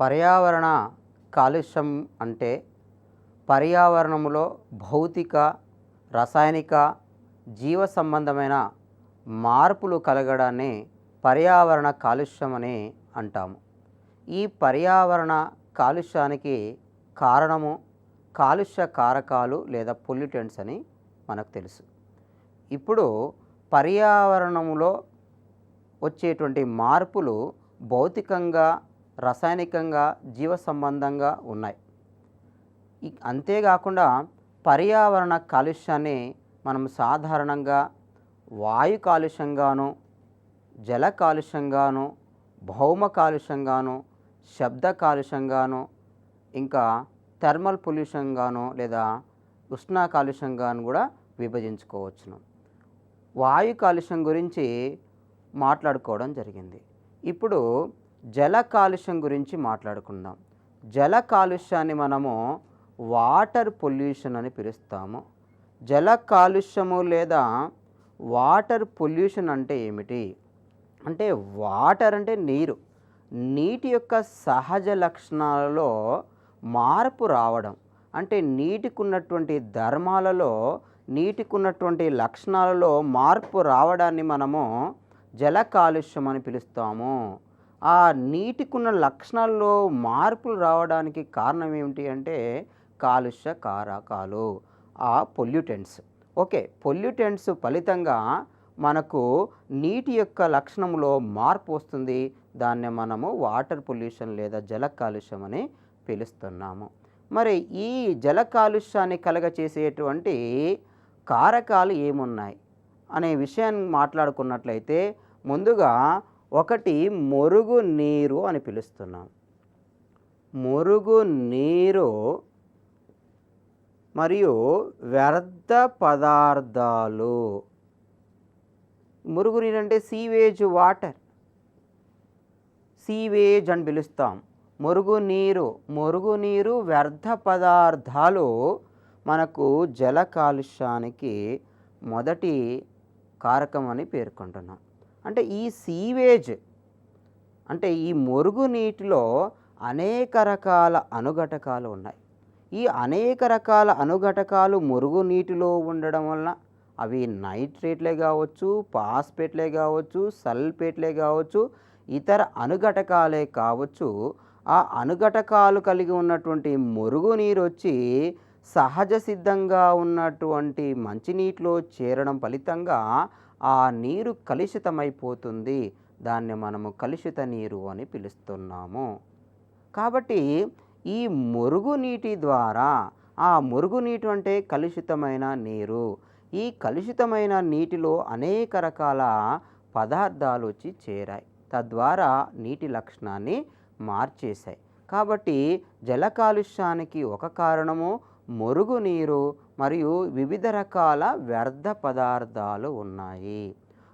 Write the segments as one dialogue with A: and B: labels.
A: పర్యావరణ కాలుష్యం అంటే పర్యావరణంలో భౌతిక, రసాయనిక, జీవ సంబంధమైన మార్పులు కలగడాన్ని పర్యావరణ కాలుష్యం అని అంటాము. ఈ పర్యావరణ కాలుష్యానికి కారణము కాలుష్య కారకాలు లేదా పొల్యూటెంట్స్ అని మనకు తెలుసు. ఇప్పుడు పర్యావరణంలో వచ్చేటువంటి మార్పులు భౌతికంగా, రసాయనికంగా, జీవ సంబంధంగా ఉన్నాయి. అంతేకాకుండా పర్యావరణ కాలుష్యాన్ని మనం సాధారణంగా వాయు కాలుష్యంగాను, జల కాలుష్యంగాను, భౌమ కాలుష్యంగాను, శబ్ద కాలుష్యంగాను, ఇంకా థర్మల్ పొల్యూషన్గాను లేదా ఉష్ణ కాలుష్యంగాను కూడా విభజించుకోవచ్చును. వాయు కాలుష్యం గురించి మాట్లాడుకోవడం జరిగింది. ఇప్పుడు జల కాలుష్యం గురించి మాట్లాడుకుందాం. జల కాలుష్యాన్ని మనము వాటర్ పొల్యూషన్ అని పిలుస్తాము. జల కాలుష్యము లేదా వాటర్ పొల్యూషన్ అంటే ఏమిటి అంటే, వాటర్ అంటే నీరు, నీటి యొక్క సహజ లక్షణాలలో మార్పు రావడం, అంటే నీటికి ఉన్నటువంటి ధర్మాలలో, నీటికి ఉన్నటువంటి లక్షణాలలో మార్పు రావడాన్ని మనము జల కాలుష్యం అని పిలుస్తాము. ఆ నీటికున్న లక్షణాల్లో మార్పులు రావడానికి కారణం ఏమిటి అంటే కాలుష్య కారకాలు, ఆ పొల్యూటెంట్స్. ఓకే, పొల్యూటెంట్స్ ఫలితంగా మనకు నీటి యొక్క లక్షణంలో మార్పు వస్తుంది. దాన్ని మనము వాటర్ పొల్యూషన్ లేదా జల కాలుష్యం అని పిలుస్తున్నాము. మరి ఈ జల కాలుష్యాన్ని కలగచేసేటువంటి కారకాలు ఏమున్నాయి అనే విషయాన్ని మాట్లాడుకున్నట్లయితే, ముందుగా ఒకటి మురుగు నీరు అని పిలుస్తున్నాం. మురుగు నీరు మరియు వ్యర్థ పదార్థాలు. మురుగునీరు అంటే సీవేజ్ వాటర్, సీవేజ్ అని పిలుస్తాం. మురుగునీరు వ్యర్థ పదార్థాలు మనకు జల కాలుష్యానికి మొదటి కారకం అని పేర్కొంటున్నాం. అంటే ఈ సీవేజ్ అంటే ఈ మురుగునీటిలో అనేక రకాల అణుఘటకాలు ఉన్నాయి. ఈ అనేక రకాల అణుఘటకాలు మురుగునీటిలో ఉండడం వలన అవి నైట్రేట్లే కావచ్చు, పాస్పేట్లే కావచ్చు, సల్ఫేట్లే కావచ్చు, ఇతర అణుఘటకాలే కావచ్చు. ఆ అణుఘటకాలు కలిగి ఉన్నటువంటి మురుగునీరు వచ్చి సహజ సిద్ధంగా ఉన్నటువంటి మంచినీటిలో చేరడం ఫలితంగా ఆ నీరు కలుషితమైపోతుంది. దాన్ని మనము కలుషిత నీరు అని పిలుస్తున్నాము. కాబట్టి ఈ మురుగునీటి ద్వారా, ఆ మురుగునీటి అంటే కలుషితమైన నీరు, ఈ కలుషితమైన నీటిలో అనేక రకాల పదార్థాలు వచ్చి చేరాయి, తద్వారా నీటి లక్షణాన్ని మార్చేశాయి. కాబట్టి జల కాలుష్యానికి ఒక కారణము మురుగునీరు మరియు వివిధ రకాల వ్యర్థ పదార్థాలు ఉన్నాయి.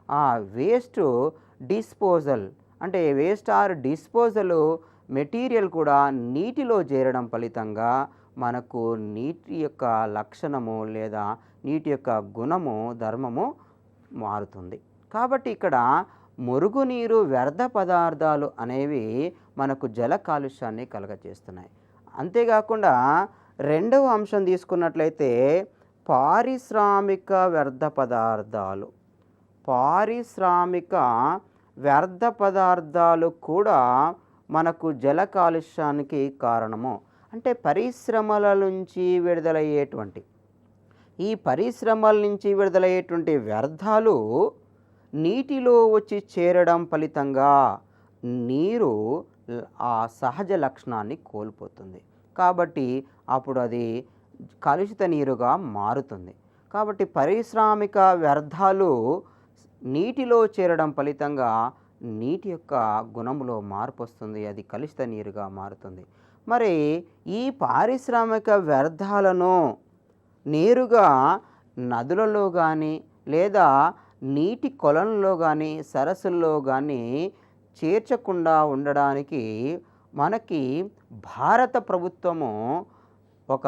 A: ఆ వేస్ట్ డిస్పోజల్ అంటే వేస్ట్ ఆర్ డిస్పోజల్ మెటీరియల్ కూడా నీటిలో చేరడం ఫలితంగా మనకు నీటి యొక్క లక్షణము లేదా నీటి యొక్క గుణము, ధర్మము మారుతుంది. కాబట్టి ఇక్కడ మురుగునీరు, వ్యర్థ పదార్థాలు అనేవి మనకు జల కాలుష్యాన్ని కలుగజేస్తున్నాయి. అంతేకాకుండా రెండవ అంశం తీసుకున్నట్లయితే పారిశ్రామిక వ్యర్థ పదార్థాలు. పారిశ్రామిక వ్యర్థ పదార్థాలు కూడా మనకు జల కాలుష్యానికి కారణము. అంటే పరిశ్రమల నుంచి విడుదలయ్యేటువంటి, ఈ పరిశ్రమల నుంచి విడుదలయ్యేటువంటి వ్యర్థాలు నీటిలో వచ్చి చేరడం ఫలితంగా నీరు ఆ సహజ లక్షణాన్ని కోల్పోతుంది. కాబట్టి అప్పుడు అది కలుషిత నీరుగా మారుతుంది. కాబట్టి పారిశ్రామిక వ్యర్థాలు నీటిలో చేరడం ఫలితంగా నీటి యొక్క గుణంలో మార్పు వస్తుంది, అది కలుషిత నీరుగా మారుతుంది. మరి ఈ పారిశ్రామిక వ్యర్థాలను నేరుగా నదులలో కానీ లేదా నీటి కొలనులో కానీ సరస్సుల్లో కానీ చేర్చకుండా ఉండడానికి మనకి భారత ప్రభుత్వము ఒక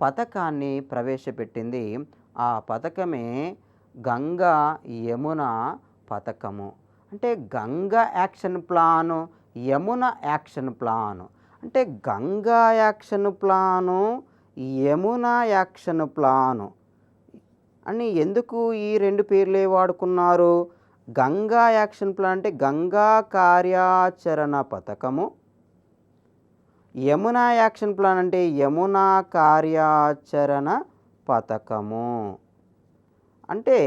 A: పథకాన్ని ప్రవేశపెట్టింది. ఆ పథకమే గంగా యమున పథకము. అంటే Ganga action plan, Yamuna action plan. అంటే Ganga action plan, Yamuna action plan అని ఎందుకు ఈ 2 పేర్లే వాడుకున్నారు? గంగా యాక్షన్ ప్లాన్ అంటే గంగా కార్యాచరణ పథకము, యమునా యాక్షన్ ప్లాన్ అంటే యమునా కార్యాచరణ పథకము. అంటే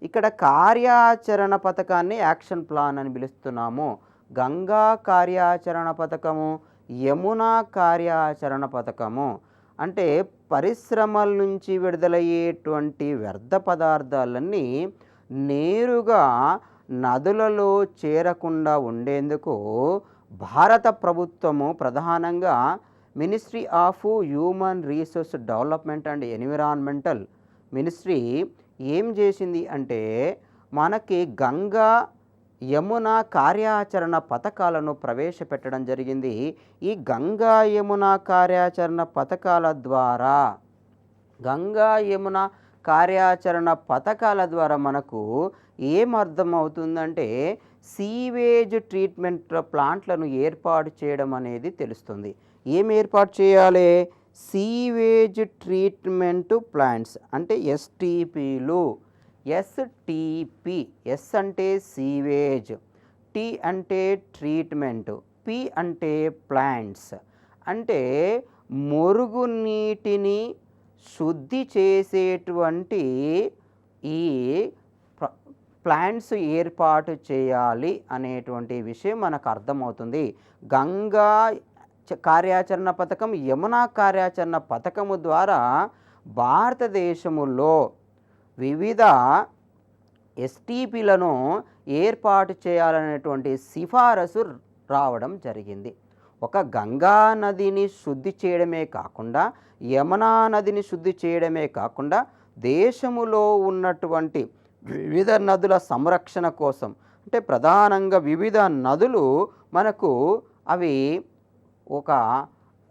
A: ఇక్కడ కార్యాచరణ పథకాన్ని యాక్షన్ ప్లాన్ అని పిలుస్తున్నాము. గంగా కార్యాచరణ పథకము, యమునా కార్యాచరణ పథకము అంటే పరిశ్రమల నుంచి విడుదలయ్యేటువంటి వ్యర్థ పదార్థాలన్నీ నేరుగా నదులలో చేరకుండా ఉండేందుకు భారత ప్రభుత్వము ప్రధానంగా ministry of human resource development and environmental ministry ఏం చేసింది అంటే మనకి గంగా యమున కార్యాచరణ పథకాలను ప్రవేశపెట్టడం జరిగింది. ఈ గంగా యమున కార్యాచరణ పథకాల ద్వారా మనకు ఏం అర్థమవుతుందంటే సీవేజ్ ట్రీట్మెంట్ ప్లాంట్లను ఏర్పాటు చేయడం అనేది తెలుస్తుంది. ఏం ఏర్పాటు చేయాలి? సీవేజ్ ట్రీట్మెంట్ ప్లాంట్స్ అంటే ఎస్టీపీలు. ఎస్టీపీ, ఎస్ అంటే సీవేజ్, టీ అంటే ట్రీట్మెంట్, పి అంటే ప్లాంట్స్ అంటే మురుగునీటిని శుద్ధి చేసేటువంటి ఈ ప్లాంట్స్ ఏర్పాటు చేయాలి అనేటువంటి విషయం మనకు అర్థమవుతుంది. గంగా కార్యాచరణ పథకం, యమునా కార్యాచరణ పథకము ద్వారా భారతదేశములో వివిధ ఎస్టీపీలను ఏర్పాటు చేయాలనేటువంటి సిఫారసు రావడం జరిగింది. ఒక గంగా నదిని శుద్ధి చేయడమే కాకుండా, యమునా నదిని శుద్ధి చేయడమే కాకుండా దేశములో ఉన్నటువంటి వివిధ నదుల సంరక్షణ కోసం అంటే ప్రధానంగా వివిధ నదులు మనకు అవి ఒక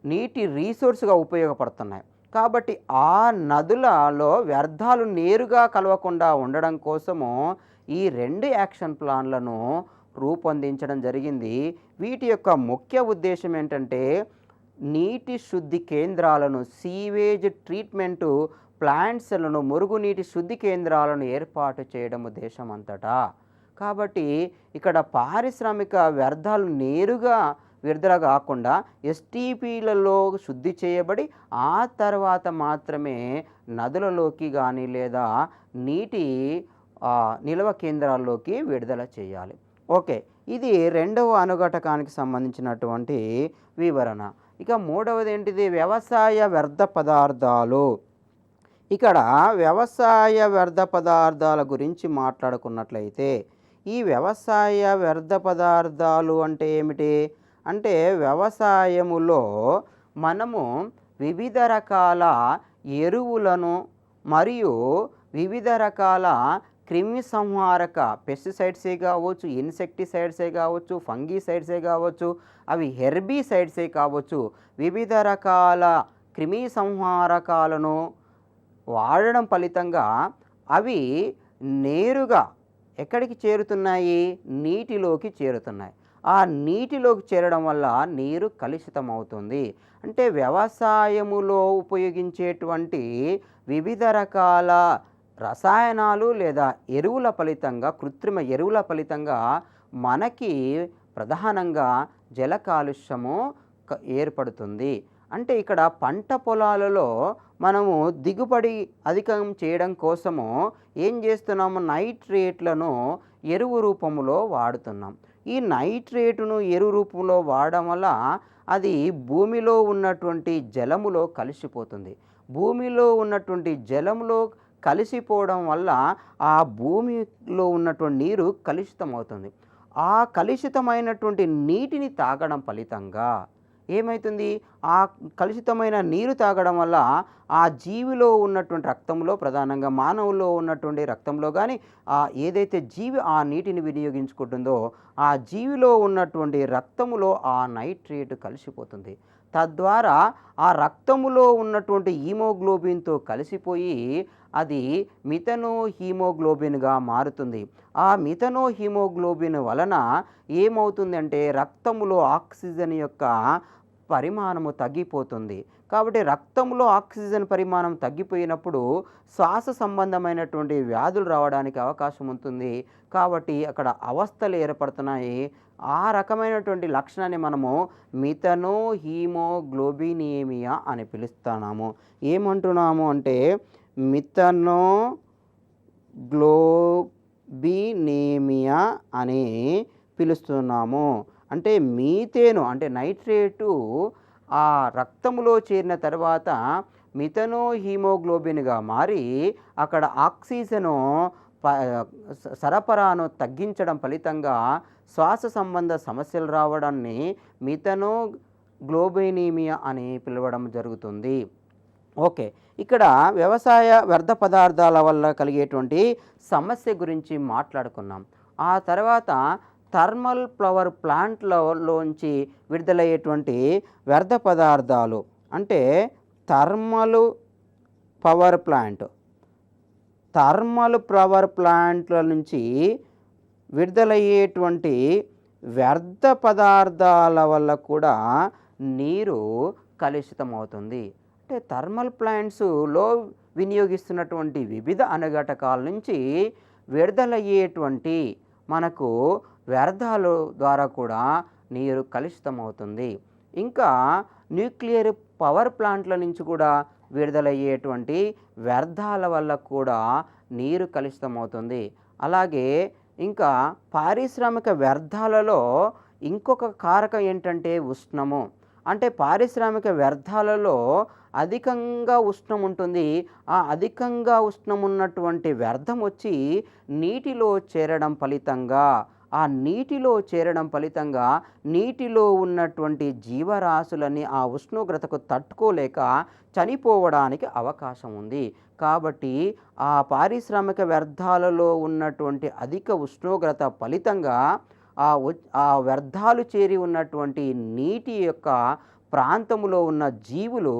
A: నీటి రీసోర్స్గా ఉపయోగపడుతున్నాయి. కాబట్టి ఆ నదులలో వ్యర్థాలు నేరుగా కలవకుండా ఉండడం కోసము ఈ 2 యాక్షన్ ప్లాన్లను రూపొందించడం జరిగింది. వీటి యొక్క ముఖ్య ఉద్దేశం ఏంటంటే నీటి శుద్ధి కేంద్రాలను, సీవేజ్ ట్రీట్మెంటు ప్లాంట్స్లను, మురుగునీటి శుద్ధి కేంద్రాలను ఏర్పాటు చేయడం దేశం అంతటా. కాబట్టి ఇక్కడ పారిశ్రామిక వ్యర్థాలు నేరుగా విడుదల కాకుండా ఎస్టీపీలలో శుద్ధి చేయబడి ఆ తర్వాత మాత్రమే నదులలోకి కానీ లేదా నీటి నిల్వ కేంద్రాల్లోకి విడుదల చేయాలి. ఓకే, ఇది 2వ అణుఘటకానికి సంబంధించినటువంటి వివరణ. ఇక 3వది ఏంటిది? వ్యవసాయ వ్యర్థ పదార్థాలు. ఇక్కడ వ్యవసాయ వ్యర్థ పదార్థాల గురించి మాట్లాడుకున్నట్లయితే ఈ వ్యవసాయ వ్యర్థ పదార్థాలు అంటే ఏమిటి అంటే వ్యవసాయములో మనము వివిధ రకాల ఎరువులను మరియు వివిధ రకాల క్రిమి సంహారక పెస్టిసైడ్సే కావచ్చు, ఇన్సెక్టిసైడ్సే కావచ్చు, ఫంగిసైడ్సే కావచ్చు, అవి హెర్బిసైడ్సే కావచ్చు, వివిధ రకాల క్రిమి సంహారకాలను వాడడం ఫలితంగా అవి నేరుగా ఎక్కడికి చేరుతున్నాయి? నీటిలోకి చేరుతున్నాయి. ఆ నీటిలోకి చేరడం వల్ల నీరు కలుషితమవుతుంది. అంటే వ్యవసాయములో ఉపయోగించేటువంటి వివిధ రకాల రసాయనాలు లేదా ఎరువుల ఫలితంగా, కృత్రిమ ఎరువుల ఫలితంగా మనకి ప్రధానంగా జల కాలుష్యము ఏర్పడుతుంది. అంటే ఇక్కడ పంట పొలాలలో మనము దిగుబడి అధికం చేయడం కోసము ఏం చేస్తున్నాము? నైట్రేట్లను ఎరువు రూపంలో వాడుతున్నాం. ఈ నైట్రేటును ఎరువు రూపంలో వాడడం వల్ల అది భూమిలో ఉన్నటువంటి జలములో కలిసిపోతుంది. భూమిలో ఉన్నటువంటి జలములో కలిసిపోవడం వల్ల ఆ భూమిలో ఉన్నటువంటి నీరు కలుషితమవుతుంది. ఆ కలుషితమైనటువంటి నీటిని తాగడం ఫలితంగా ఏమవుతుంది? ఆ కలుషితమైన నీరు తాగడం వల్ల ఆ జీవిలో ఉన్నటువంటి రక్తంలో, ప్రధానంగా మానవుల్లో ఉన్నటువంటి రక్తంలో కానీ ఏదైతే జీవి ఆ నీటిని వినియోగించుకుంటుందో ఆ జీవిలో ఉన్నటువంటి రక్తములో ఆ నైట్రేట్ కలిసిపోతుంది. తద్వారా ఆ రక్తములో ఉన్నటువంటి హీమోగ్లోబిన్తో కలిసిపోయి అది మిథనో హీమోగ్లోబిన్గా మారుతుంది. ఆ మిథనో హీమోగ్లోబిన్ వలన ఏమవుతుందంటే రక్తములో ఆక్సిజన్ యొక్క పరిమాణము తగ్గిపోతుంది. కాబట్టి రక్తంలో ఆక్సిజన్ పరిమాణం తగ్గిపోయినప్పుడు శ్వాస సంబంధమైనటువంటి వ్యాధులు రావడానికి అవకాశం ఉంటుంది. కాబట్టి అక్కడ అవస్థలు ఏర్పడుతున్నాయి. ఆ రకమైనటువంటి లక్షణాన్ని మనము మిథనో హీమోగ్లోబినేమియా అని పిలుస్తున్నాము. ఏమంటున్నాము అంటే మిథనో గ్లోబినేమియా అని పిలుస్తున్నాము. అంటే మీథేను అంటే నైట్రేటు ఆ రక్తంలో చేరిన తర్వాత మిథనో హీమోగ్లోబిన్గా మారి అక్కడ ఆక్సిజను సరఫరాను తగ్గించడం ఫలితంగా శ్వాస సంబంధ సమస్యలు రావడాన్ని మిథనో గ్లోబినేమియా అని పిలవడం జరుగుతుంది. ఓకే, ఇక్కడ వ్యవసాయ వ్యర్థ పదార్థాల వల్ల కలిగేటువంటి సమస్య గురించి మాట్లాడుకున్నాం. ఆ తర్వాత థర్మల్ పవర్ ప్లాంట్లలోంచి విడుదలయ్యేటువంటి వ్యర్థ పదార్థాలు అంటే థర్మల్ పవర్ ప్లాంట్ల నుంచి విడుదలయ్యేటువంటి వ్యర్థ పదార్థాల వల్ల కూడా నీరు కలుషితమవుతుంది. అంటే థర్మల్ ప్లాంట్స్లో వినియోగిస్తున్నటువంటి వివిధ అనుఘటకాల నుంచి విడుదలయ్యేటువంటి మనకు వ్యర్థాల ద్వారా కూడా నీరు కలుషితమవుతుంది. ఇంకా న్యూక్లియర్ పవర్ ప్లాంట్ల నుంచి కూడా విడుదలయ్యేటువంటి వ్యర్థాల వల్ల కూడా నీరు కలుషితమవుతుంది. అలాగే ఇంకా పారిశ్రామిక వ్యర్థాలలో ఇంకొక కారకం ఏంటంటే ఉష్ణము. అంటే పారిశ్రామిక వ్యర్థాలలో అధికంగా ఉష్ణం ఉంటుంది. ఆ అధికంగా ఉష్ణం ఉన్నటువంటి వ్యర్థం వచ్చి నీటిలో చేరడం ఫలితంగా నీటిలో ఉన్నటువంటి జీవరాశులని ఆ ఉష్ణోగ్రతకు తట్టుకోలేక చనిపోవడానికి అవకాశం ఉంది. కాబట్టి ఆ పారిశ్రామిక వ్యర్థాలలో ఉన్నటువంటి అధిక ఉష్ణోగ్రత ఫలితంగా ఆ వ్యర్థాలు చేరి ఉన్నటువంటి నీటి యొక్క ప్రాంతంలో ఉన్న జీవులు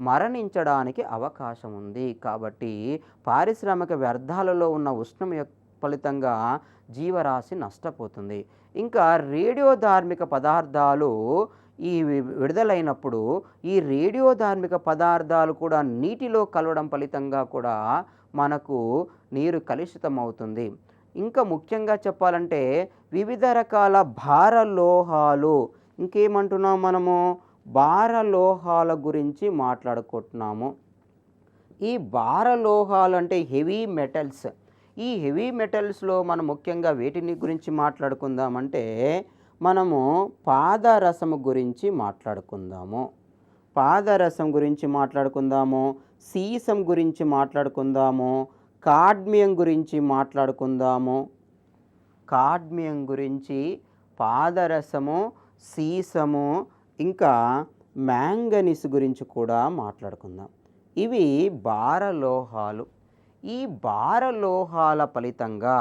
A: మరణించడానికి అవకాశం ఉంది. కాబట్టి పారిశ్రామిక వ్యర్థాలలో ఉన్న ఉష్ణం ఫలితంగా జీవరాశి నష్టపోతుంది. ఇంకా రేడియోధార్మిక పదార్థాలు విడుదలైనప్పుడు ఈ రేడియోధార్మిక పదార్థాలు కూడా నీటిలో కలవడం ఫలితంగా కూడా మనకు నీరు కలుషితమవుతుంది. ఇంకా ముఖ్యంగా చెప్పాలంటే వివిధ రకాల భారలోహాలు, ఇంకేమంటున్నాం మనము భారలోహాల గురించి మాట్లాడుకుంటున్నాము. ఈ భారలోహాలు అంటే హెవీ మెటల్స్. ఈ హెవీ మెటల్స్లో మనం ముఖ్యంగా వేటిని గురించి మాట్లాడుకుందామంటే మనము పాదరసము గురించి మాట్లాడుకుందాము, సీసం గురించి మాట్లాడుకుందాము, కాడ్మియం గురించి, పాదరసము, సీసము, ఇంకా మ్యాంగనీస్ గురించి కూడా మాట్లాడుకుందాం. ఇవి భారలోహాలు. ఈ భారలోహాల ఫలితంగా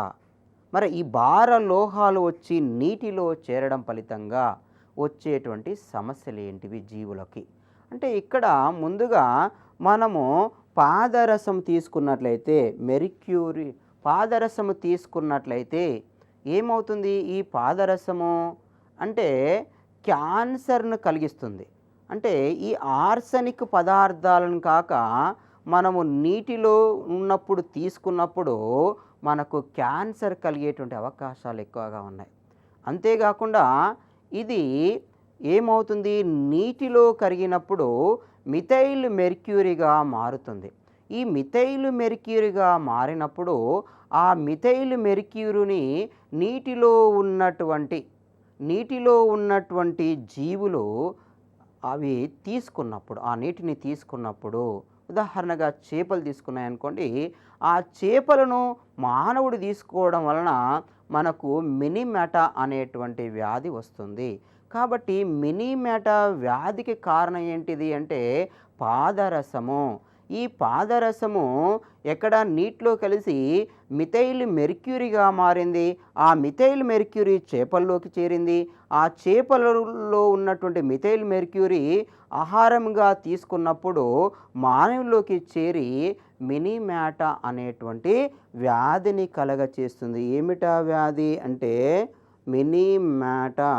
A: ఈ భారలోహాలు వచ్చి నీటిలో చేరడం ఫలితంగా వచ్చేటువంటి సమస్యలు ఏంటివి జీవులకి అంటే ఇక్కడ ముందుగా మనము పాదరసం తీసుకున్నట్లయితే పాదరసము తీసుకున్నట్లయితే ఏమవుతుంది? ఈ పాదరసము అంటే క్యాన్సర్ను కలిగిస్తుంది. అంటే ఈ ఆర్సెనిక్ పదార్థాలను కాక మనము నీటిలో తీసుకున్నప్పుడు మనకు క్యాన్సర్ కలిగేటువంటి అవకాశాలు ఎక్కువగా ఉన్నాయి. అంతేకాకుండా ఇది ఏమవుతుంది? నీటిలో కరిగినప్పుడు మిథైల్ మెర్క్యూరీగా మారుతుంది. ఈ మిథైల్ మెర్క్యూరీగా మారినప్పుడు ఆ మిథైల్ మెర్క్యూరీని నీటిలో ఉన్నటువంటి జీవులు అవి తీసుకున్నప్పుడు ఆ నీటిని తీసుకున్నప్పుడు ఉదాహరణగా చేపలు తీసుకున్నాయనుకోండి, ఆ చేపలను మానవుడు తీసుకోవడం వలన మనకు మినిమెటా అనేటువంటి వ్యాధి వస్తుంది. కాబట్టి మినిమెటా వ్యాధికి కారణం ఏంటిది అంటే పాదరసము. ఈ పాదరసము ఎక్కడ నీటిలో కలిసి మిథైల్ మెర్క్యూరీగా మారింది. ఆ మిథైల్ మెర్క్యూరీ చేపల్లోకి చేరింది. ఆ చేపలలో ఉన్నటువంటి మిథైల్ మెర్క్యూరీ ఆహారంగా తీసుకున్నప్పుడు మానవుల్లోకి చేరి మినిమెటా అనేటువంటి వ్యాధిని కలగచేస్తుంది. ఏమిటా వ్యాధి అంటే మినిమెటా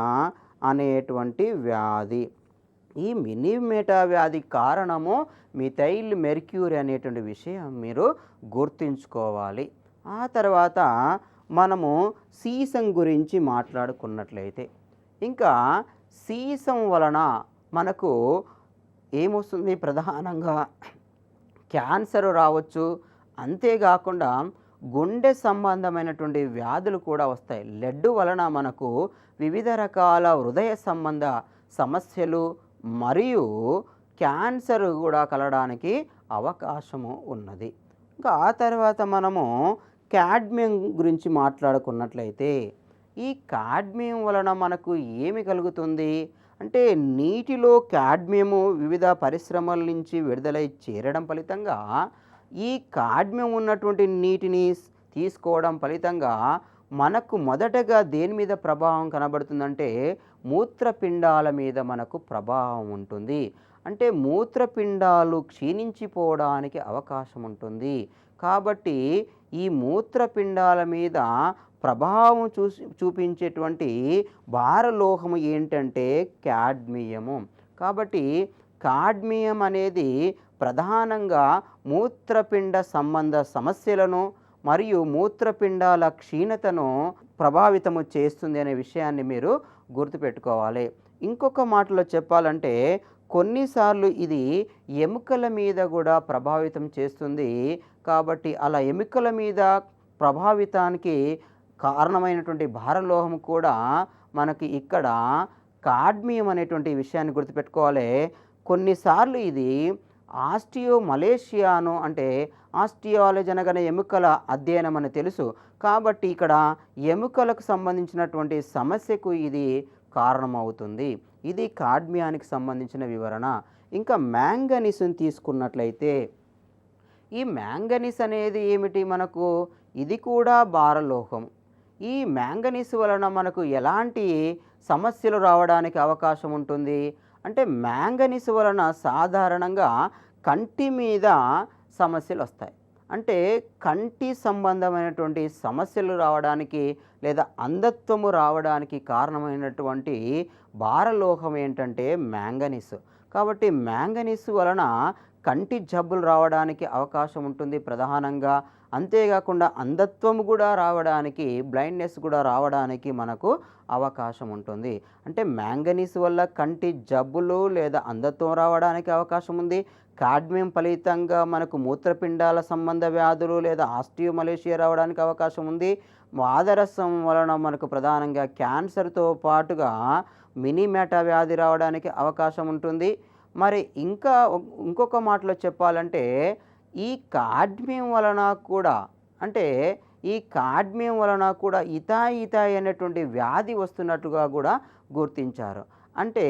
A: అనేటువంటి వ్యాధి. ఈ మినిమెటా వ్యాధి కారణము మిథైల్ మెర్క్యూరీ అనేటువంటి విషయం మీరు గుర్తుంచుకోవాలి. ఆ తర్వాత మనము సీసం గురించి మాట్లాడుకున్నట్లయితే, ఇంకా సీసం వలన మనకు ఏమొస్తుంది? ప్రధానంగా క్యాన్సర్ రావచ్చు. అంతేకాకుండా గుండె సంబంధమైనటువంటి వ్యాధులు కూడా వస్తాయి. లెడ్ వలన మనకు వివిధ రకాల హృదయ సంబంధ సమస్యలు మరియు క్యాన్సర్ కూడా కలగడానికి అవకాశము ఉన్నది. ఇంకా ఆ తర్వాత మనము కాడ్మియం గురించి మాట్లాడుకున్నట్లయితే, ఈ కాడ్మియం వలన మనకు ఏమి కలుగుతుంది అంటే, నీటిలో కాడ్మియము వివిధ పరిశ్రమల నుంచి విడుదలై చేరడం ఫలితంగా ఈ కాడ్మియం ఉన్నటువంటి నీటిని తీసుకోవడం ఫలితంగా మనకు మొదటగా దేని మీద ప్రభావం కనబడుతుందంటే, మూత్రపిండాల మీద మనకు ప్రభావం ఉంటుంది. అంటే మూత్రపిండాలు క్షీణించిపోవడానికి అవకాశం ఉంటుంది. కాబట్టి ఈ మూత్రపిండాల మీద ప్రభావం చూపించేటువంటి భారలోహము ఏంటంటే కాడ్మియము. కాబట్టి కాడ్మియం అనేది ప్రధానంగా మూత్రపిండ సంబంధ సమస్యలను మరియు మూత్రపిండాల క్షీణతను ప్రభావితము చేస్తుంది అనే విషయాన్ని మీరు గుర్తుపెట్టుకోవాలి. ఇంకొక మాటలో చెప్పాలంటే, కొన్నిసార్లు ఇది ఎముకల మీద కూడా ప్రభావితం చేస్తుంది. కాబట్టి అలా ఎముకల మీద ప్రభావితానికి కారణమైనటువంటి భారలోహం కూడా మనకి ఇక్కడ కాడ్మియం అనేటువంటి విషయాన్ని గుర్తుపెట్టుకోవాలి. కొన్నిసార్లు ఇది ఆస్టియోమలేషియాను అంటే ఆస్టియాలజీ అనగానే ఎముకల అధ్యయనం అని తెలుసు. కాబట్టి ఇక్కడ ఎముకలకు సంబంధించినటువంటి సమస్యకు ఇది కారణమవుతుంది. ఇది కాడ్మియానికి సంబంధించిన వివరణ. ఇంకా మ్యాంగనీస్ని తీసుకున్నట్లయితే, ఈ మ్యాంగనీస్ అనేది ఏమిటి? మనకు ఇది కూడా భారలోహం. ఈ మ్యాంగనీస్ వలన మనకు ఎలాంటి సమస్యలు రావడానికి అవకాశం ఉంటుంది అంటే, మ్యాంగనీస్ వలన సాధారణంగా కంటి మీద సమస్యలు వస్తాయి. అంటే కంటి సంబంధమైనటువంటి సమస్యలు రావడానికి లేదా అంధత్వము రావడానికి కారణమైనటువంటి భారలోహం ఏంటంటే మ్యాంగనీస్. కాబట్టి మ్యాంగనీస్ వలన కంటి జబ్బులు రావడానికి అవకాశం ఉంటుంది ప్రధానంగా. అంతేకాకుండా అంధత్వము కూడా రావడానికి, బ్లైండ్నెస్ కూడా రావడానికి మనకు అవకాశం ఉంటుంది. అంటే మ్యాంగనీస్ వల్ల కంటి జబ్బులు లేదా అంధత్వం రావడానికి అవకాశం ఉంది. కాడ్మియం ఫలితంగా మనకు మూత్రపిండాల సంబంధ వ్యాధులు లేదా ఆస్టియోమలేషియా రావడానికి అవకాశం ఉంది. పాదరసం వలన మనకు ప్రధానంగా క్యాన్సర్తో పాటుగా మినిమెటా వ్యాధి రావడానికి అవకాశం ఉంటుంది. మరి ఇంకొక మాటలో చెప్పాలంటే, ఈ కాడ్మియం వలన కూడా అంటే ఈ కాడ్మియం వలన కూడా ఇథాయి అనేటువంటి వ్యాధి వస్తున్నట్టుగా కూడా గుర్తించారు. అంటే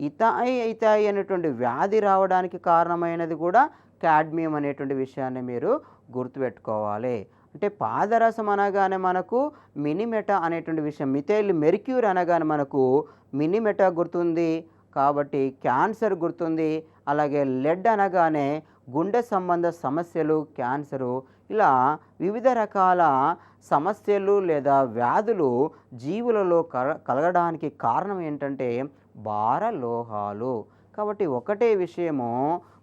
A: ఇథాయి అనేటువంటి వ్యాధి రావడానికి కారణమైనది కూడా కాడ్మియం అనేటువంటి విషయాన్ని మీరు గుర్తుపెట్టుకోవాలి. అంటే పాదరసం అనగానే మనకు మినిమెటా అనేటువంటి విషయం, మిథైల్ మెర్క్యూరీ అనగానే మనకు మినిమెటా గుర్తుంది. కాబట్టి క్యాన్సర్ గుర్తుంది. అలాగే లెడ్ అనగానే గుండె సంబంధ సమస్యలు, క్యాన్సరు, ఇలా వివిధ రకాల సమస్యలు లేదా వ్యాధులు జీవులలో కలగడానికి కారణం ఏంటంటే భారలోహాలు. కాబట్టి ఒకటే విషయము,